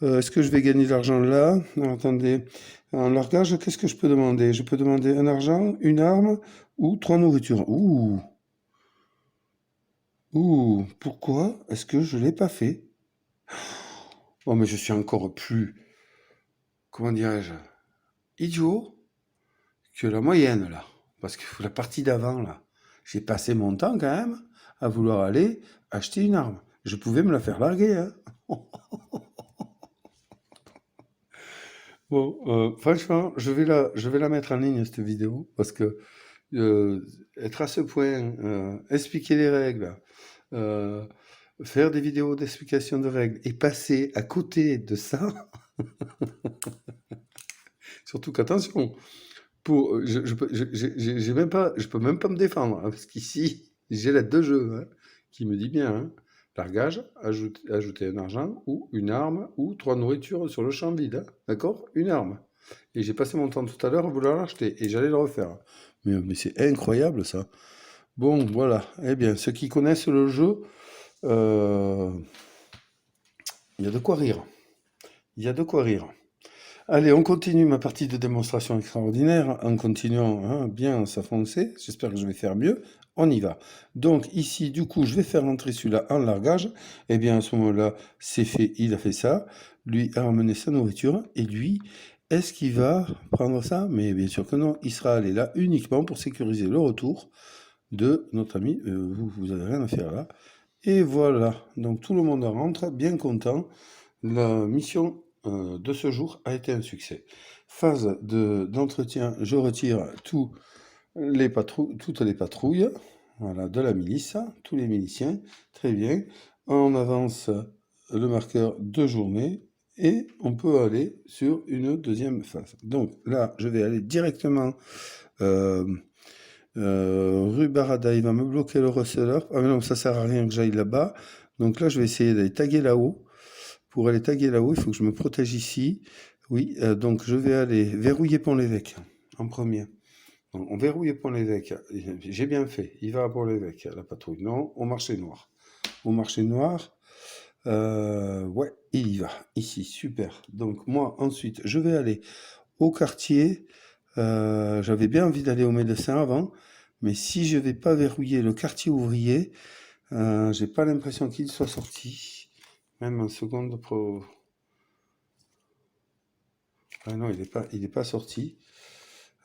Speaker 1: est-ce que je vais gagner de l'argent là? Non, attendez, en largage, qu'est-ce que je peux demander? Je peux demander un argent, une arme ou trois nourritures. Ouh, pourquoi est-ce que je l'ai pas fait? Oh, mais je suis encore plus, comment dirais-je, idiot que la moyenne là. Parce que la partie d'avant là, j'ai passé mon temps quand même à vouloir aller acheter une arme. Je pouvais me la faire larguer, hein. Bon, franchement, je vais la mettre en ligne cette vidéo parce que être à ce point, expliquer les règles, euh, faire des vidéos d'explication de règles et passer à côté de ça, surtout qu'attention, j'ai même pas, je peux même pas me défendre, hein, parce qu'ici, j'ai l'aide de jeu, hein, qui me dit bien, hein, largage, ajouter un argent ou une arme ou trois nourritures sur le champ vide, hein, d'accord? Une arme. Et j'ai passé mon temps tout à l'heure à vouloir l'acheter et j'allais le refaire. Mais c'est incroyable ça. Bon, voilà. Eh bien, ceux qui connaissent le jeu, euh, il y a de quoi rire. Il y a de quoi rire. Allez, on continue ma partie de démonstration extraordinaire en continuant, hein, bien à s'enfoncer. J'espère que je vais faire mieux. On y va. Donc ici, du coup, je vais faire entrer celui-là en largage. Eh bien, à ce moment-là, c'est fait. Il a fait ça. Lui a ramené sa nourriture. Et lui, est-ce qu'il va prendre ça? Mais bien sûr que non. Il sera allé là uniquement pour sécuriser le retour de notre ami. Vous n'avez rien à faire là. Et voilà. Donc tout le monde rentre, bien content. La mission de ce jour a été un succès. Phase d'entretien, je retire toutes les patrouilles, voilà, de la milice, tous les miliciens, très bien. On avance le marqueur de journée et on peut aller sur une deuxième phase. Donc là, je vais aller directement euh, rue Barada, il va me bloquer le receleur. Ah mais non, ça sert à rien que j'aille là-bas. Donc là, je vais essayer d'aller taguer là-haut. Pour aller taguer là-haut, il faut que je me protège ici. Oui, donc je vais aller verrouiller Pont-l'Évêque en premier. Donc, on verrouille Pont-l'Évêque. J'ai bien fait. Il va à Pont-l'Évêque, la patrouille. Non, au marché noir. Au marché noir, ouais, il y va. Ici, super. Donc moi, ensuite, je vais aller au quartier. J'avais bien envie d'aller au médecin avant, mais si je vais pas verrouiller le quartier ouvrier, j'ai pas l'impression qu'il soit sorti. Même en seconde pro. Ah non, il est pas sorti.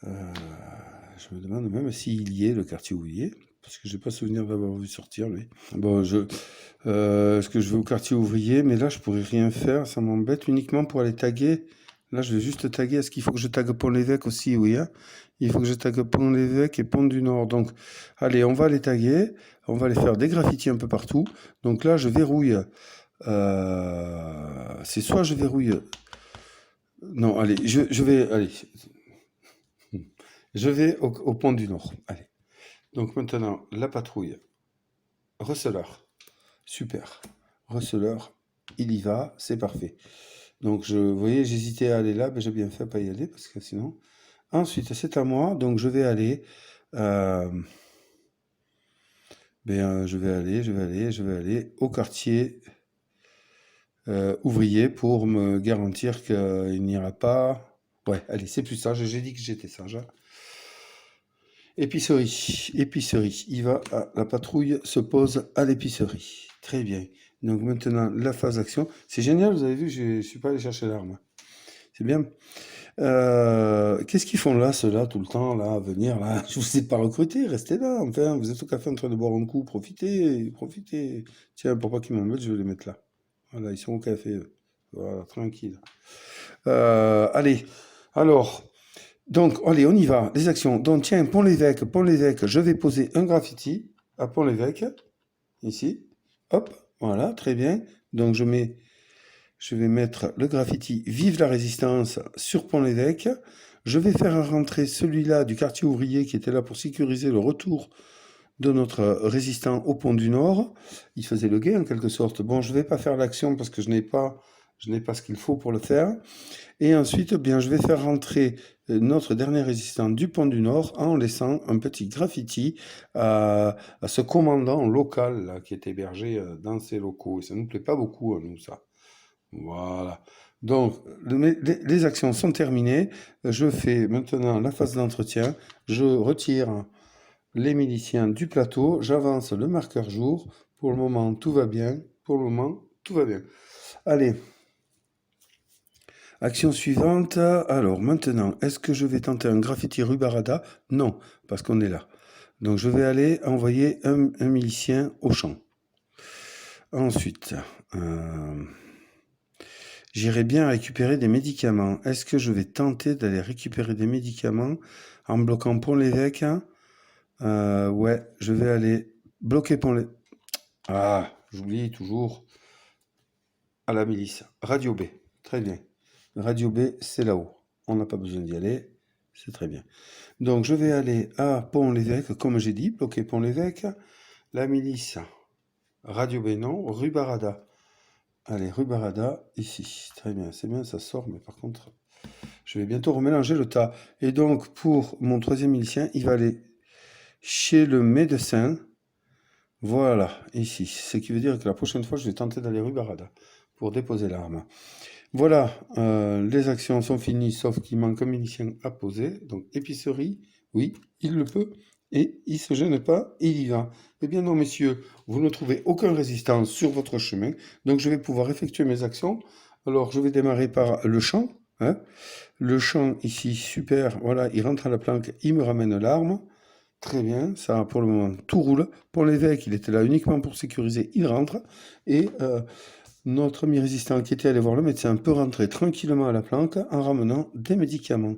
Speaker 1: Je me demande même s'il y est, le quartier ouvrier, parce que j'ai pas souvenir d'avoir vu sortir, lui. Bon, est-ce que je vais au quartier ouvrier, mais là, je pourrais rien faire, ça m'embête uniquement pour aller taguer. Là, je vais juste taguer. Est-ce qu'il faut que je tague Pont-l'Évêque aussi? Oui, hein. Il faut que je tague Pont-l'Évêque et Pont du Nord. Donc, allez, on va les taguer. On va les faire des graffitis un peu partout. Donc là, je verrouille. C'est soit je verrouille. Non, allez, je vais. Allez. Je vais au Pont du Nord. Allez. Donc maintenant, la patrouille. Receleur. Super. Receleur. Il y va. C'est parfait. Donc, vous voyez, j'hésitais à aller là, mais j'ai bien fait à pas y aller parce que sinon. Ensuite, c'est à moi. Donc, je vais aller. euh, je vais aller au quartier ouvrier pour me garantir qu'il n'y aura pas. Ouais, allez, c'est plus sage. J'ai dit que j'étais sage, hein. Épicerie, épicerie. La patrouille se pose à l'épicerie. Très bien. Donc maintenant, la phase d'action. C'est génial, vous avez vu, je ne suis pas allé chercher l'arme. C'est bien. Qu'est-ce qu'ils font là, ceux-là, tout le temps, là, à venir, là? Je vous ai pas recruté, restez là, enfin, vous êtes au café en train de boire un coup, profitez, profitez. Tiens, pour pas qu'ils m'embêtent, je vais les mettre là. Voilà, ils sont au café, eux. Voilà, tranquille. Allez, alors, donc, allez, on y va. Les actions. Donc, tiens, Pont-l'Évêque, je vais poser un graffiti à Pont-l'Évêque, ici. Hop, voilà, très bien. Donc, je vais mettre le graffiti Vive la Résistance sur Pont-l'Évêque. Je vais faire rentrer celui-là du quartier ouvrier qui était là pour sécuriser le retour de notre résistant au Pont du Nord. Il faisait le guet en quelque sorte. Bon, je ne vais pas faire l'action parce que je n'ai pas Je n'ai pas ce qu'il faut pour le faire. Et ensuite, bien, je vais faire rentrer notre dernier résistant du pont du Nord en laissant un petit graffiti à ce commandant local là, qui est hébergé dans ces locaux. Et ça ne nous plaît pas beaucoup, à nous, ça. Voilà. Donc, les actions sont terminées. Je fais maintenant la phase d'entretien. Je retire les miliciens du plateau. J'avance le marqueur jour. Pour le moment, tout va bien. Pour le moment, tout va bien. Allez. Action suivante. Alors, maintenant, est-ce que je vais tenter un graffiti rue Barada? Non, parce qu'on est là. Donc, je vais aller envoyer un milicien au champ. Ensuite, j'irai bien récupérer des médicaments. Est-ce que je vais tenter d'aller récupérer des médicaments en bloquant Pont-l'Évêque? Ouais, je vais aller bloquer Pont-l'Évêque. Ah, j'oublie toujours. À la milice. Radio B. Très bien. Radio B, c'est là-haut. On n'a pas besoin d'y aller. C'est très bien. Donc, je vais aller à Pont-l'Évêque, comme j'ai dit, bloquer Pont-l'Évêque. La milice. Radio B, non. Rue Barada. Allez, rue Barada, ici. Très bien, c'est bien, ça sort, mais par contre, je vais bientôt remélanger le tas. Et donc, pour mon troisième milicien, il va aller chez le médecin. Voilà, ici. Ce qui veut dire que la prochaine fois, je vais tenter d'aller rue Barada pour déposer l'arme. Voilà, les actions sont finies, sauf qu'il manque un milicien à poser. Donc, épicerie, oui, il le peut. Et il ne se gêne pas, il y va. Eh bien non, messieurs, vous ne trouvez aucun résistant sur votre chemin. Donc, je vais pouvoir effectuer mes actions. Alors, je vais démarrer par le champ. Hein. Le champ, ici, super. Voilà, il rentre à la planque, il me ramène l'arme. Très bien, ça, pour le moment, tout roule. Pour l'évêque, il était là uniquement pour sécuriser, il rentre. Et notre ami résistant qui était allé voir le médecin peut rentrer tranquillement à la planque en ramenant des médicaments.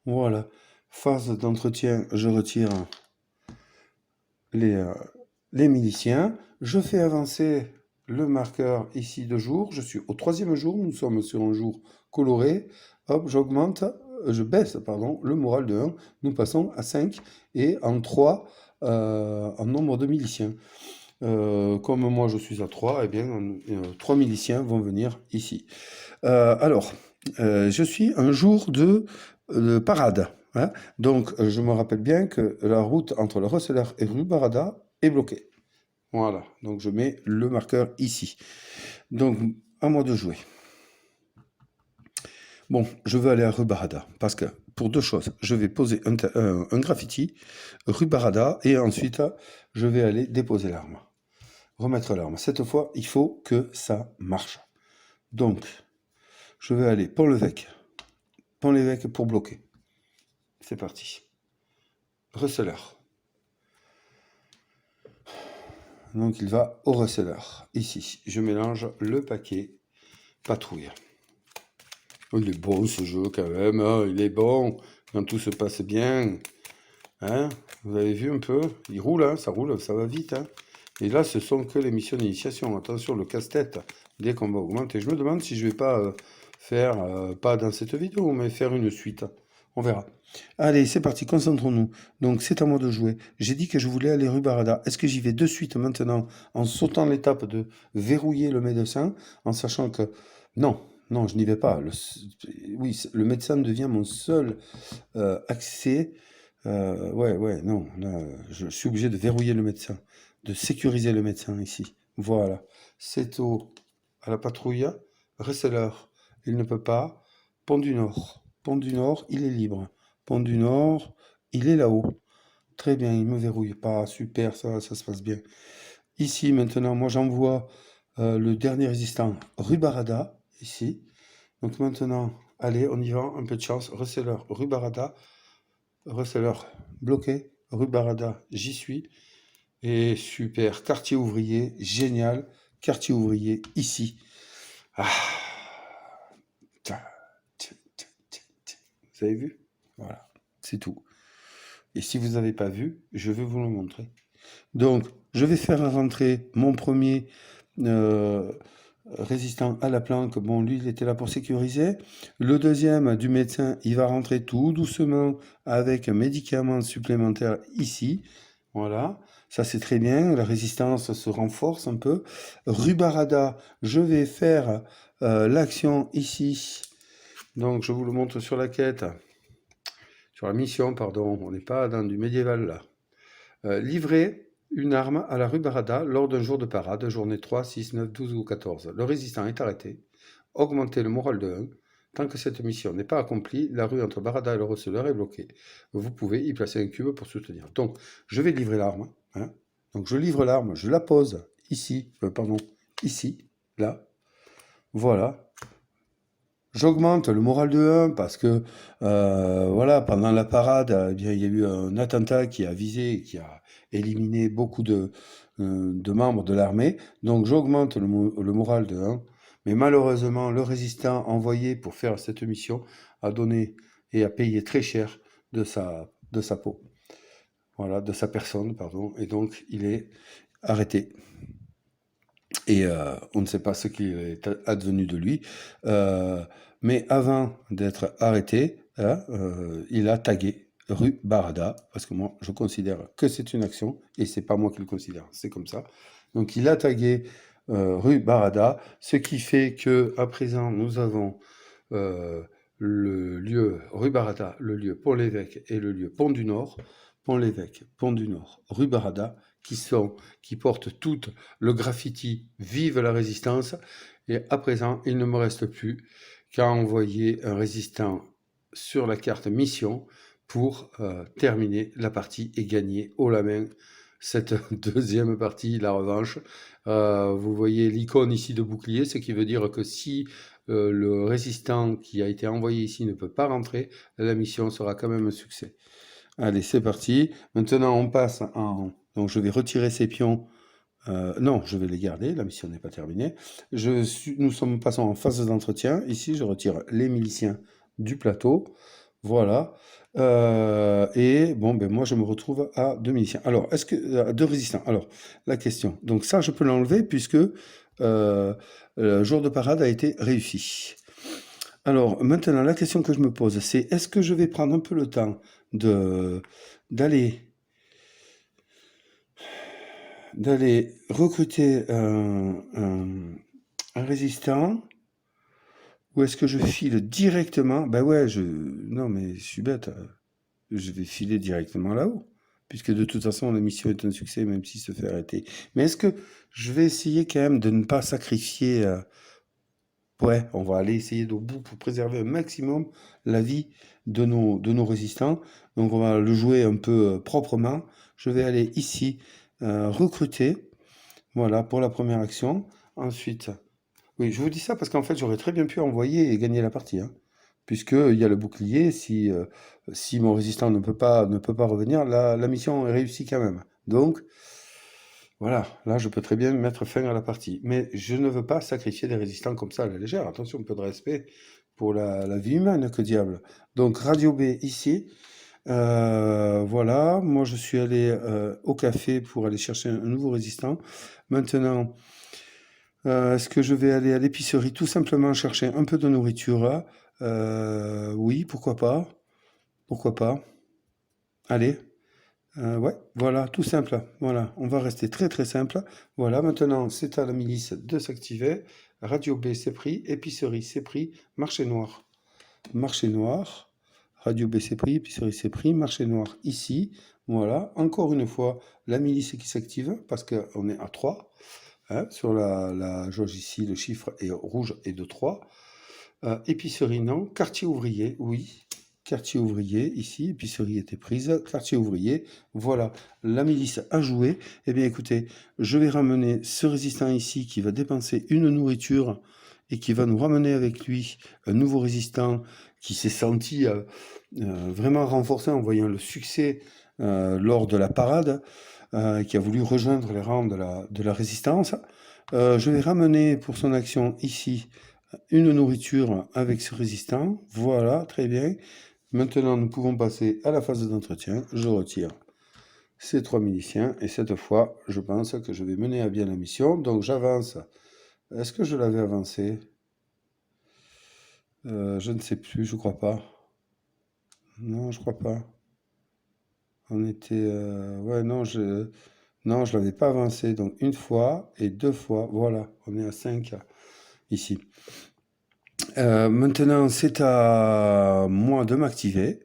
Speaker 1: Voilà. Phase d'entretien, je retire les miliciens. Je fais avancer le marqueur ici de jour. Je suis au 3e jour. Nous sommes sur un jour coloré. Hop, je baisse, pardon, le moral de 1. Nous passons à 5 et en 3 en nombre de miliciens. Comme moi je suis à 3, eh bien 3 miliciens vont venir ici. Alors, je suis un jour de parade. Hein. Donc, je me rappelle bien que la route entre le Receleur et rue Barada est bloquée. Voilà, donc je mets le marqueur ici. Donc, à moi de jouer. Bon, je veux aller à rue Barada, parce que, pour deux choses, je vais poser un graffiti, rue Barada, et ensuite, je vais aller déposer l'arme. Remettre l'arme. Cette fois, il faut que ça marche. Donc, je vais aller Pont-l'Évêque. Pont-l'Évêque pour bloquer. C'est parti. Receleur. Donc, il va au receleur. Ici, je mélange le paquet patrouille. Oh, il est bon ce jeu quand même. Hein, il est bon. Quand tout se passe bien. Hein, vous avez vu un peu? Il roule, hein, ça roule, ça va vite. Hein. Et là, ce sont que les missions d'initiation. Attention, le casse-tête, dès qu'on va augmenter. Je me demande si je vais pas faire, pas dans cette vidéo, mais faire une suite. On verra. Allez, c'est parti, concentrons-nous. Donc, c'est à moi de jouer. J'ai dit que je voulais aller rue Barada. Est-ce que j'y vais de suite maintenant, en sautant l'étape de verrouiller le médecin, en sachant que... Non, non, je n'y vais pas. Oui, le médecin devient mon seul accès. Ouais, non, là, je suis obligé de verrouiller le médecin, de sécuriser le médecin ici. Voilà. C'est à la patrouille. Receleur, il ne peut pas. Pont du Nord. Pont du Nord, il est libre. Pont du Nord, il est là-haut. Très bien, il me verrouille pas. Super, ça se passe bien. Ici, maintenant, moi, j'envoie le dernier résistant, rue Barada, ici. Donc maintenant, allez, on y va, un peu de chance. Receleur, rue Barada. Receleur bloqué, rue Barada, j'y suis. Et super, quartier ouvrier, génial. Quartier ouvrier, ici. Ah. Vous avez vu? Voilà, c'est tout. Et si vous n'avez pas vu, je vais vous le montrer. Donc, je vais faire rentrer mon premier résistant à la planque. Bon, lui, il était là pour sécuriser. Le deuxième du médecin, il va rentrer tout doucement avec un médicament supplémentaire ici. Voilà, ça c'est très bien. La résistance se renforce un peu. Rue Barada, je vais faire l'action ici. Donc je vous le montre sur la quête, sur la mission, pardon, on n'est pas dans du médiéval là. Livrer une arme à la rue Barada lors d'un jour de parade, journée 3, 6, 9, 12 ou 14. Le résistant est arrêté. Augmentez le moral de 1. Tant que cette mission n'est pas accomplie, la rue entre Barada et le receleur est bloquée. Vous pouvez y placer un cube pour soutenir. Donc, je vais livrer l'arme. Hein. Donc, je livre l'arme, je la pose ici, pardon, ici, là. Voilà. J'augmente le moral de 1 parce que, voilà, pendant la parade, bien, il y a eu un attentat qui a visé, qui a éliminé beaucoup de membres de l'armée. Donc, j'augmente le moral de 1. Mais malheureusement, le résistant envoyé pour faire cette mission a donné et a payé très cher de sa peau. Voilà, de sa personne, pardon. Et donc, il est arrêté. Et on ne sait pas ce qui est advenu de lui. Mais avant d'être arrêté, hein, il a tagué rue Barada, parce que moi, je considère que c'est une action, et c'est pas moi qui le considère, c'est comme ça. Donc, il a tagué rue Barada, ce qui fait que à présent, nous avons le lieu rue Barada, le lieu Pont-l'Évêque et le lieu Pont du Nord. Pont-l'Évêque, Pont du Nord, rue Barada, qui portent tout le graffiti Vive la résistance. Et à présent, il ne me reste plus qu'à envoyer un résistant sur la carte mission pour terminer la partie et gagner haut la main cette deuxième partie, la revanche. Vous voyez l'icône ici de bouclier, ce qui veut dire que si le résistant qui a été envoyé ici ne peut pas rentrer, la mission sera quand même un succès. Allez, c'est parti. Maintenant, on passe en... Donc, je vais retirer ces pions. Non, je vais les garder. La mission n'est pas terminée. Nous passons en phase d'entretien. Ici, je retire les miliciens du plateau. Voilà. Et bon, ben moi, je me retrouve à 2 miliciens. Alors, est-ce que... 2 résistants. Alors, la question. Donc ça, je peux l'enlever puisque le jour de parade a été réussi. Alors, maintenant, la question que je me pose, c'est est-ce que je vais prendre un peu le temps d'aller recruter un résistant ou est-ce que je file directement? Ben ouais, non mais je suis bête, je vais filer directement là-haut, puisque de toute façon la mission est un succès même s'il se fait arrêter. Mais est-ce que je vais essayer quand même de ne pas sacrifier... Ouais, on va aller essayer au bout pour préserver un maximum la vie de nos résistants. Donc on va le jouer un peu proprement. Je vais aller ici recruter. Voilà pour la première action. Ensuite, oui, je vous dis ça parce qu'en fait j'aurais très bien pu envoyer et gagner la partie. Hein, puisqu'il y a le bouclier. Si mon résistant ne peut pas revenir, la mission est réussie quand même. Donc voilà, là je peux très bien mettre fin à la partie. Mais je ne veux pas sacrifier des résistants comme ça à la légère. Attention, un peu de respect pour la vie humaine, que diable. Donc Radio B ici. Voilà, moi je suis allé au café pour aller chercher un nouveau résistant. Maintenant, est-ce que je vais aller à l'épicerie tout simplement chercher un peu de nourriture? Oui, pourquoi pas? Pourquoi pas? Allez. Ouais, voilà, tout simple. Voilà, on va rester très très simple. Voilà, maintenant c'est à la milice de s'activer. Radio B c'est pris, épicerie c'est pris, marché noir. Marché noir, radio B c'est pris, épicerie c'est pris, marché noir ici. Voilà, encore une fois, la milice qui s'active parce qu'on est à 3. Hein, sur la jauge ici, le chiffre est rouge et de 3. Épicerie non, quartier ouvrier, oui. Quartier ouvrier, ici, épicerie était prise, quartier ouvrier, voilà, la milice a joué. Eh bien écoutez, je vais ramener ce résistant ici qui va dépenser une nourriture et qui va nous ramener avec lui un nouveau résistant qui s'est senti vraiment renforcé en voyant le succès lors de la parade, qui a voulu rejoindre les rangs de la résistance. Je vais ramener pour son action ici une nourriture avec ce résistant. Voilà, très bien. Maintenant, nous pouvons passer à la phase d'entretien. Je retire ces 3 miliciens et cette fois, je pense que je vais mener à bien la mission. Donc, j'avance. Est-ce que je l'avais avancé? Je ne sais plus, je crois pas. Non, je crois pas. On était... ouais, non, non, je l'avais pas avancé. Donc, une fois et 2 fois. Voilà, on est à 5. ici. Maintenant, c'est à moi de m'activer.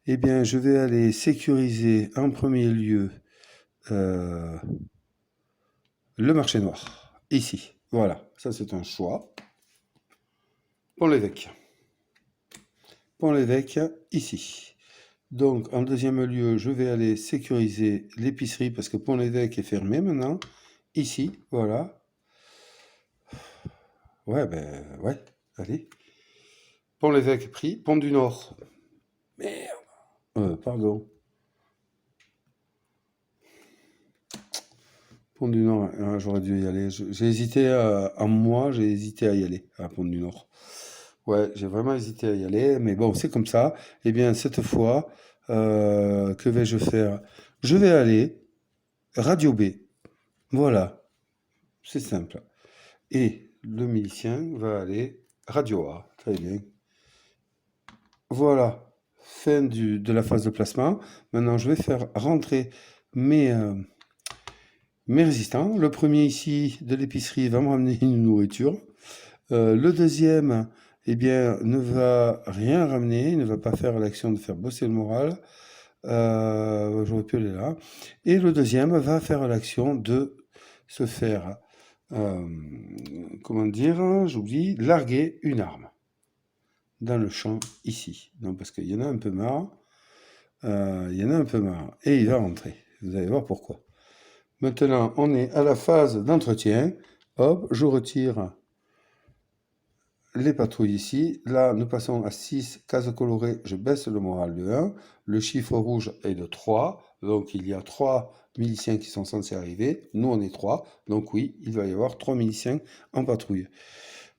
Speaker 1: Eh bien, je vais aller sécuriser en premier lieu le marché noir, ici. Voilà, ça c'est un choix. Pont-l'Évêque. Pont-l'Évêque, ici. Donc, en deuxième lieu, je vais aller sécuriser l'épicerie parce que Pont-l'Évêque est fermé maintenant. Ici, voilà. Ouais, ouais, allez. Pont-l'Évêque pris. Pont du Nord. Merde. Pardon. Pont du Nord, j'aurais dû y aller. J'ai hésité à moi, j'ai hésité à y aller, à Pont du Nord. Ouais, j'ai vraiment hésité à y aller, mais bon, c'est comme ça. Eh bien, cette fois, que vais-je faire? Je vais aller Radio B. Voilà, c'est simple. Et le milicien va aller Radio A. Très bien. Voilà, fin de la phase de placement. Maintenant, je vais faire rentrer mes, mes résistants. Le premier ici de l'épicerie va me ramener une nourriture. Le deuxième, eh bien, ne va rien ramener, il ne va pas faire l'action de faire bosser le moral. J'aurais pu aller là. Et le deuxième va faire l'action de se faire, comment dire, j'oublie, larguer une arme dans le champ ici. Non, parce qu'il y en a un peu marre. Il y en a un peu marre. Et il va rentrer. Vous allez voir pourquoi. Maintenant, on est à la phase d'entretien. Hop, je retire les patrouilles ici. Là, nous passons à 6 cases colorées. Je baisse le moral de 1. Le chiffre rouge est de 3. Donc, il y a 3 miliciens qui sont censés arriver. Nous, on est 3. Donc, oui, il va y avoir 3 miliciens en patrouille.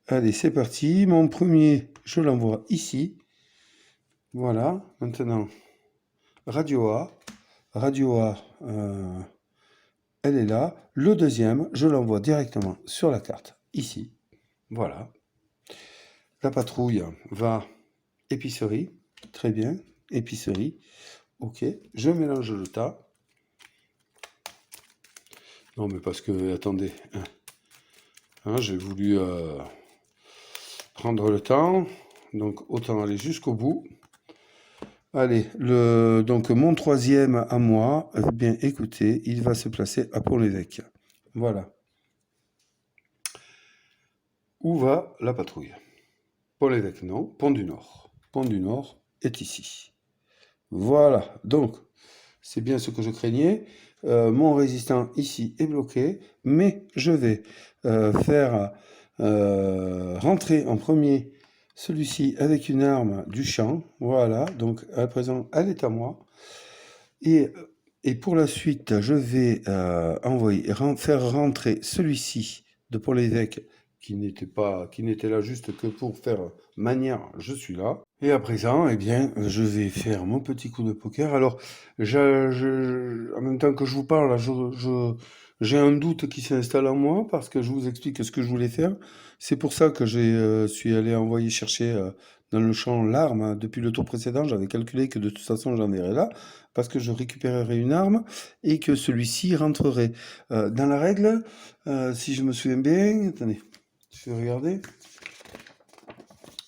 Speaker 1: Allez, c'est parti. Mon premier, je l'envoie ici. Voilà. Maintenant, Radio A. Radio A, elle est là. Le deuxième, je l'envoie directement sur la carte, ici. Voilà. La patrouille va épicerie. Très bien. Épicerie. Ok. Je mélange le tas. Non, mais parce que, attendez. J'ai voulu prendre le temps. Donc, autant aller jusqu'au bout. Allez, donc mon troisième à moi, eh bien écoutez, il va se placer à Pont-l'Évêque. Voilà. Où va la patrouille? Pont-l'Évêque, non. Pont du Nord. Pont du Nord est ici. Voilà, donc c'est bien ce que je craignais. Mon résistant ici est bloqué, mais je vais faire rentrer en premier celui-ci avec une arme du champ. Voilà, donc à présent, elle est à moi. Et pour la suite, je vais faire rentrer celui-ci de Pont-l'Évêque qui n'était là juste que pour faire manière, je suis là. Et à présent, eh bien, je vais faire mon petit coup de poker. Alors, en même temps que je vous parle, là, j'ai un doute qui s'installe en moi parce que je vous explique ce que je voulais faire. C'est pour ça que suis allé envoyer chercher dans le champ l'arme, hein. Depuis le tour précédent, j'avais calculé que de toute façon, j'en verrais là parce que je récupérerai une arme et que celui-ci rentrerait. Dans la règle, si je me souviens bien, attendez, je vais regarder.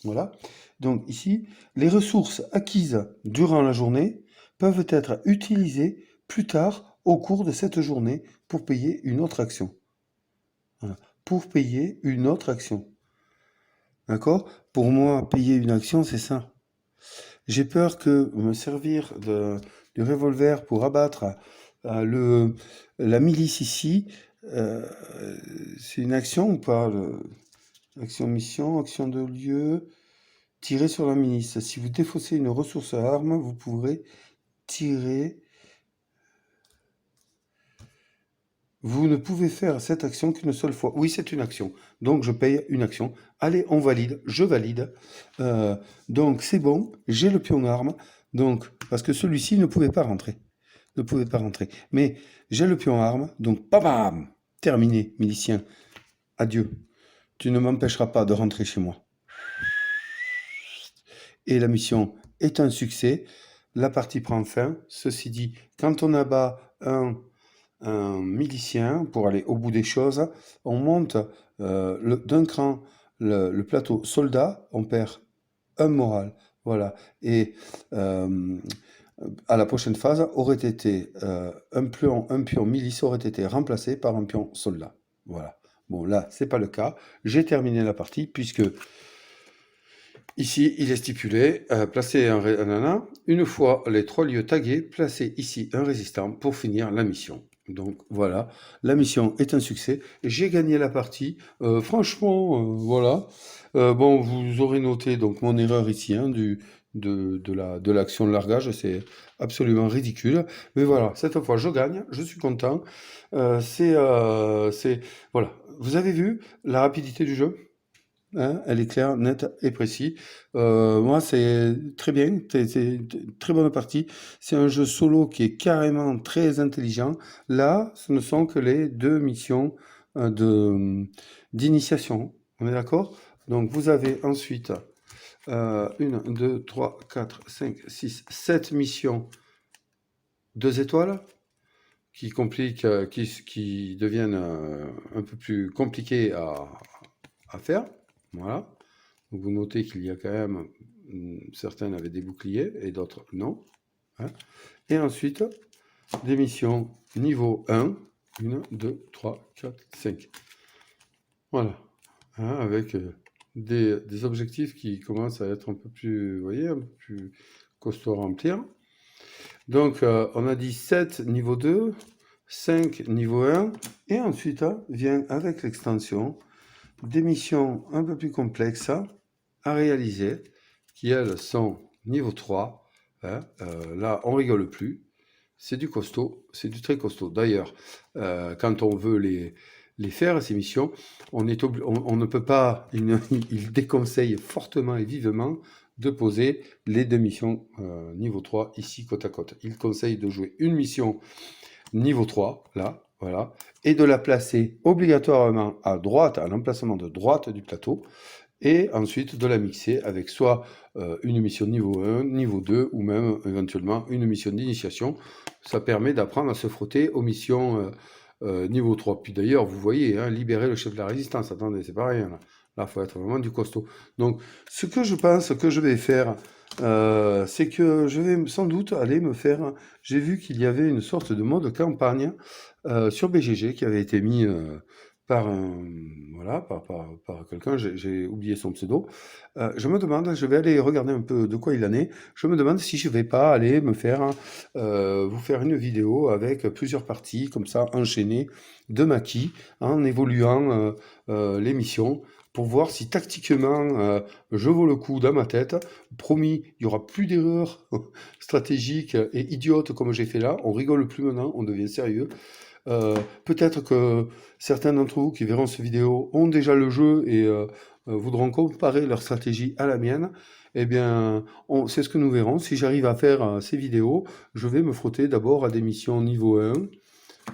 Speaker 1: Voilà. Donc ici, les ressources acquises durant la journée peuvent être utilisées plus tard au cours de cette journée pour payer une autre action. Voilà. Pour payer une autre action. D'accord? Pour moi, payer une action, c'est ça. J'ai peur que me servir du revolver pour abattre la milice ici, c'est une action ou pas? Action mission, action de lieu, tirer sur la milice. Si vous défaussez une ressource à arme, vous pourrez tirer. Vous ne pouvez faire cette action qu'une seule fois. Oui, c'est une action. Donc, je paye une action. Allez, on valide. Je valide. Donc, c'est bon. J'ai le pion arme. Donc, parce que celui-ci ne pouvait pas rentrer. Ne pouvait pas rentrer. Mais j'ai le pion arme. Donc, bam, terminé, milicien. Adieu. Tu ne m'empêcheras pas de rentrer chez moi. Et la mission est un succès. La partie prend fin. Ceci dit, quand on abat un milicien, pour aller au bout des choses, on monte d'un cran le plateau soldat, on perd un moral. Voilà. Et à la prochaine phase, aurait été un pion milice aurait été remplacé par un pion soldat. Voilà. Bon, là, c'est pas le cas. J'ai terminé la partie puisque ici, il est stipulé, placer une fois les 3 lieux tagués, placer ici un résistant pour finir la mission. Donc voilà, la mission est un succès. J'ai gagné la partie. Franchement, voilà. Bon, vous aurez noté donc mon erreur ici, hein, de l'action de largage, c'est absolument ridicule. Mais voilà, cette fois je gagne, je suis content. Voilà. Vous avez vu la rapidité du jeu? Hein, elle est claire, nette et précis. Moi, c'est très bien, c'est une très bonne partie. C'est un jeu solo qui est carrément très intelligent. Là, ce ne sont que les 2 missions d'initiation. On est d'accord? Donc, vous avez ensuite 1, 2, 3, 4, 5, 6, 7 missions 2 étoiles qui compliquent, qui deviennent un peu plus compliquées à faire. Voilà. Donc vous notez qu'il y a quand même, certaines avaient des boucliers et d'autres non. Hein. Et ensuite, des missions niveau 1, 1, 2, 3, 4, 5. Voilà. Hein, avec des objectifs qui commencent à être un peu plus, vous voyez, un peu plus costauds à remplir. Donc, on a dit 7 niveau 2, 5 niveau 1, et ensuite vient avec l'extension des missions un peu plus complexes à réaliser, qui elles sont niveau 3. Hein, là, on rigole plus. C'est du costaud, c'est du très costaud. D'ailleurs, quand on veut les faire, ces missions, on ne peut pas, il déconseille fortement et vivement de poser les 2 missions niveau 3 ici côte à côte. Il conseille de jouer une mission niveau 3, là, voilà, et de la placer obligatoirement à droite, à l'emplacement de droite du plateau, et ensuite de la mixer avec soit une mission niveau 1, niveau 2, ou même éventuellement une mission d'initiation. Ça permet d'apprendre à se frotter aux missions niveau 3. Puis d'ailleurs, vous voyez, hein, libérer le chef de la résistance, attendez, c'est pas rien là. Là, il faut être vraiment du costaud. Donc, ce que je pense que je vais faire, c'est que je vais sans doute aller me faire... J'ai vu qu'il y avait une sorte de mode campagne sur BGG qui avait été mis par voilà, par quelqu'un, j'ai oublié son pseudo. Je me demande, je vais aller regarder un peu de quoi il en est. Je me demande si je vais pas aller me faire, vous faire une vidéo avec plusieurs parties, comme ça, enchaînées, de maquis, en évoluant les missions, pour voir si tactiquement je vaux le coup dans ma tête. Promis, il y aura plus d'erreurs stratégiques et idiotes comme j'ai fait là. On rigole plus maintenant, on devient sérieux. Peut-être que certains d'entre vous qui verront cette vidéo ont déjà le jeu et voudront comparer leur stratégie à la mienne. Eh bien, c'est ce que nous verrons. Si j'arrive à faire ces vidéos, je vais me frotter d'abord à des missions niveau 1,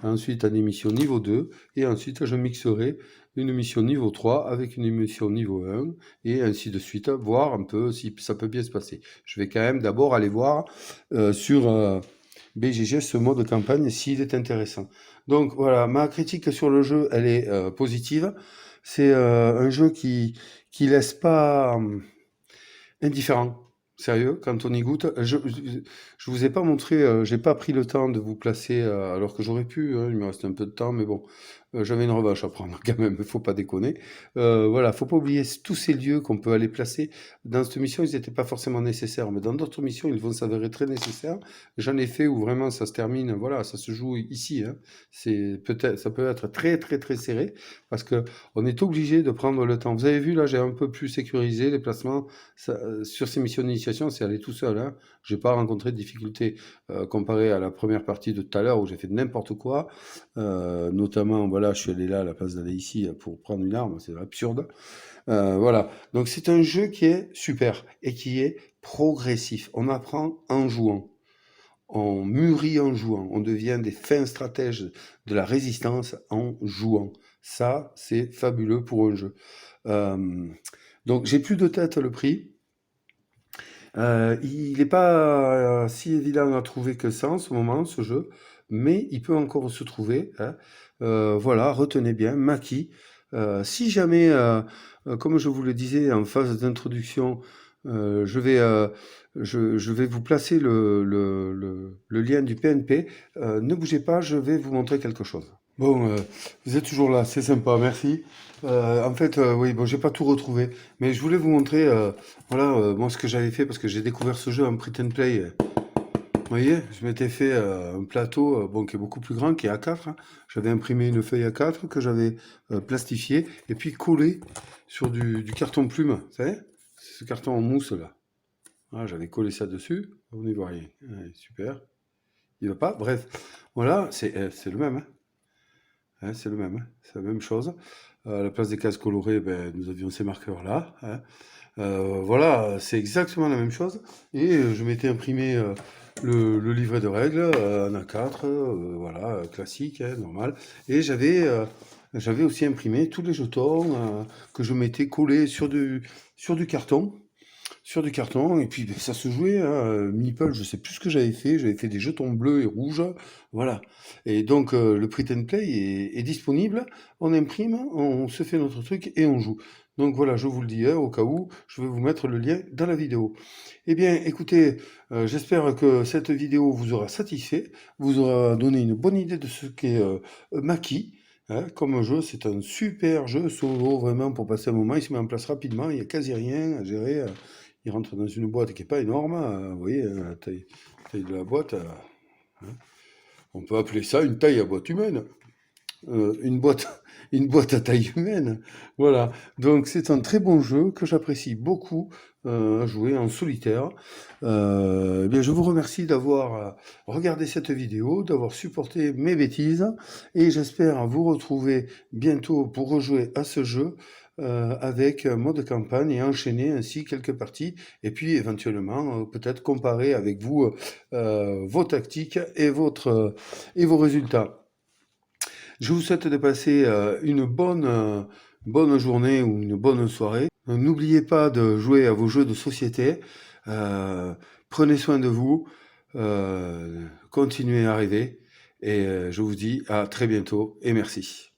Speaker 1: ensuite à des missions niveau 2, et ensuite je mixerai une mission niveau 3 avec une mission niveau 1, et ainsi de suite, voir un peu si ça peut bien se passer. Je vais quand même d'abord aller voir sur BGG ce mode campagne s'il est intéressant. Donc voilà, ma critique sur le jeu, elle est positive. C'est un jeu qui laisse pas indifférent. Sérieux, quand on y goûte, je vous ai pas montré, j'ai pas pris le temps de vous placer, alors que j'aurais pu, hein, il me reste un peu de temps, mais bon, j'avais une revanche à prendre quand même, il faut pas déconner. Voilà, faut pas oublier tous ces lieux qu'on peut aller placer. Dans cette mission, ils n'étaient pas forcément nécessaires, mais dans d'autres missions, ils vont s'avérer très nécessaires. J'en ai fait où vraiment ça se termine, voilà, ça se joue ici, hein. Ça peut être très très très serré, parce que on est obligé de prendre le temps. Vous avez vu là, j'ai un peu plus sécurisé les placements. Sur ces missions d'initiation, c'est aller tout seul. Hein. Je n'ai pas rencontré de difficultés comparé à la première partie de tout à l'heure où j'ai fait n'importe quoi. Notamment, voilà, je suis allé là à la place d'aller ici pour prendre une arme, c'est absurde. Voilà, donc c'est un jeu qui est super et qui est progressif. On apprend en jouant. On mûrit en jouant, on devient des fins stratèges de la résistance en jouant. Ça, c'est fabuleux pour un jeu. Donc j'ai plus de tête le prix. Il n'est pas si évident à trouver que ça en ce moment, ce jeu, mais il peut encore se trouver. Hein. Voilà, retenez bien, Maki. Si jamais, comme je vous le disais en phase d'introduction, je vais vous placer le lien du PNP. Ne bougez pas, je vais vous montrer quelque chose. Bon, vous êtes toujours là, c'est sympa, merci. En fait, oui, bon, j'ai pas tout retrouvé, mais je voulais vous montrer, voilà, moi ce que j'avais fait parce que j'ai découvert ce jeu en print and play. Vous voyez, je m'étais fait un plateau, bon, qui est beaucoup plus grand, qui est A4, hein. J'avais imprimé une feuille A4 que j'avais plastifiée et puis collé sur du carton plume, vous savez, ce carton en mousse là. Voilà, j'avais collé ça dessus, on n'y voit rien. Ouais, super. Il va pas, bref, voilà, c'est le même, hein. Hein, c'est le même, hein. C'est la même chose. À la place des cases colorées, ben, nous avions ces marqueurs-là, hein. Voilà, c'est exactement la même chose. Et je m'étais imprimé le livret de règles en A4, voilà, classique, hein, normal. Et j'avais aussi imprimé tous les jetons que je m'étais collés sur du carton. Sur du carton, et puis ben, ça se jouait, hein, Meeple, je sais plus ce que j'avais fait des jetons bleus et rouges, voilà. Et donc le print and play est disponible, on imprime, on se fait notre truc et on joue. Donc voilà, je vous le dis, hein, au cas où, je vais vous mettre le lien dans la vidéo. Eh bien, écoutez, j'espère que cette vidéo vous aura satisfait, vous aura donné une bonne idée de ce qu'est Maki. Hein, comme jeu, c'est un super jeu solo, vraiment, pour passer un moment. Il se met en place rapidement, il n'y a quasi rien à gérer. Il rentre dans une boîte qui n'est pas énorme, vous voyez, la taille de la boîte, hein. On peut appeler ça une taille à boîte humaine. Une boîte, une boîte à taille humaine. Voilà. Donc c'est un très bon jeu que j'apprécie beaucoup à jouer en solitaire. Eh bien, je vous remercie d'avoir regardé cette vidéo, d'avoir supporté mes bêtises et j'espère vous retrouver bientôt pour rejouer à ce jeu avec un mode campagne et enchaîner ainsi quelques parties et puis éventuellement peut-être comparer avec vous vos tactiques et et vos résultats. Je vous souhaite de passer une bonne journée ou une bonne soirée. N'oubliez pas de jouer à vos jeux de société. Euh, Prenez soin de vous. Continuez à rêver. Et je vous dis à très bientôt et merci.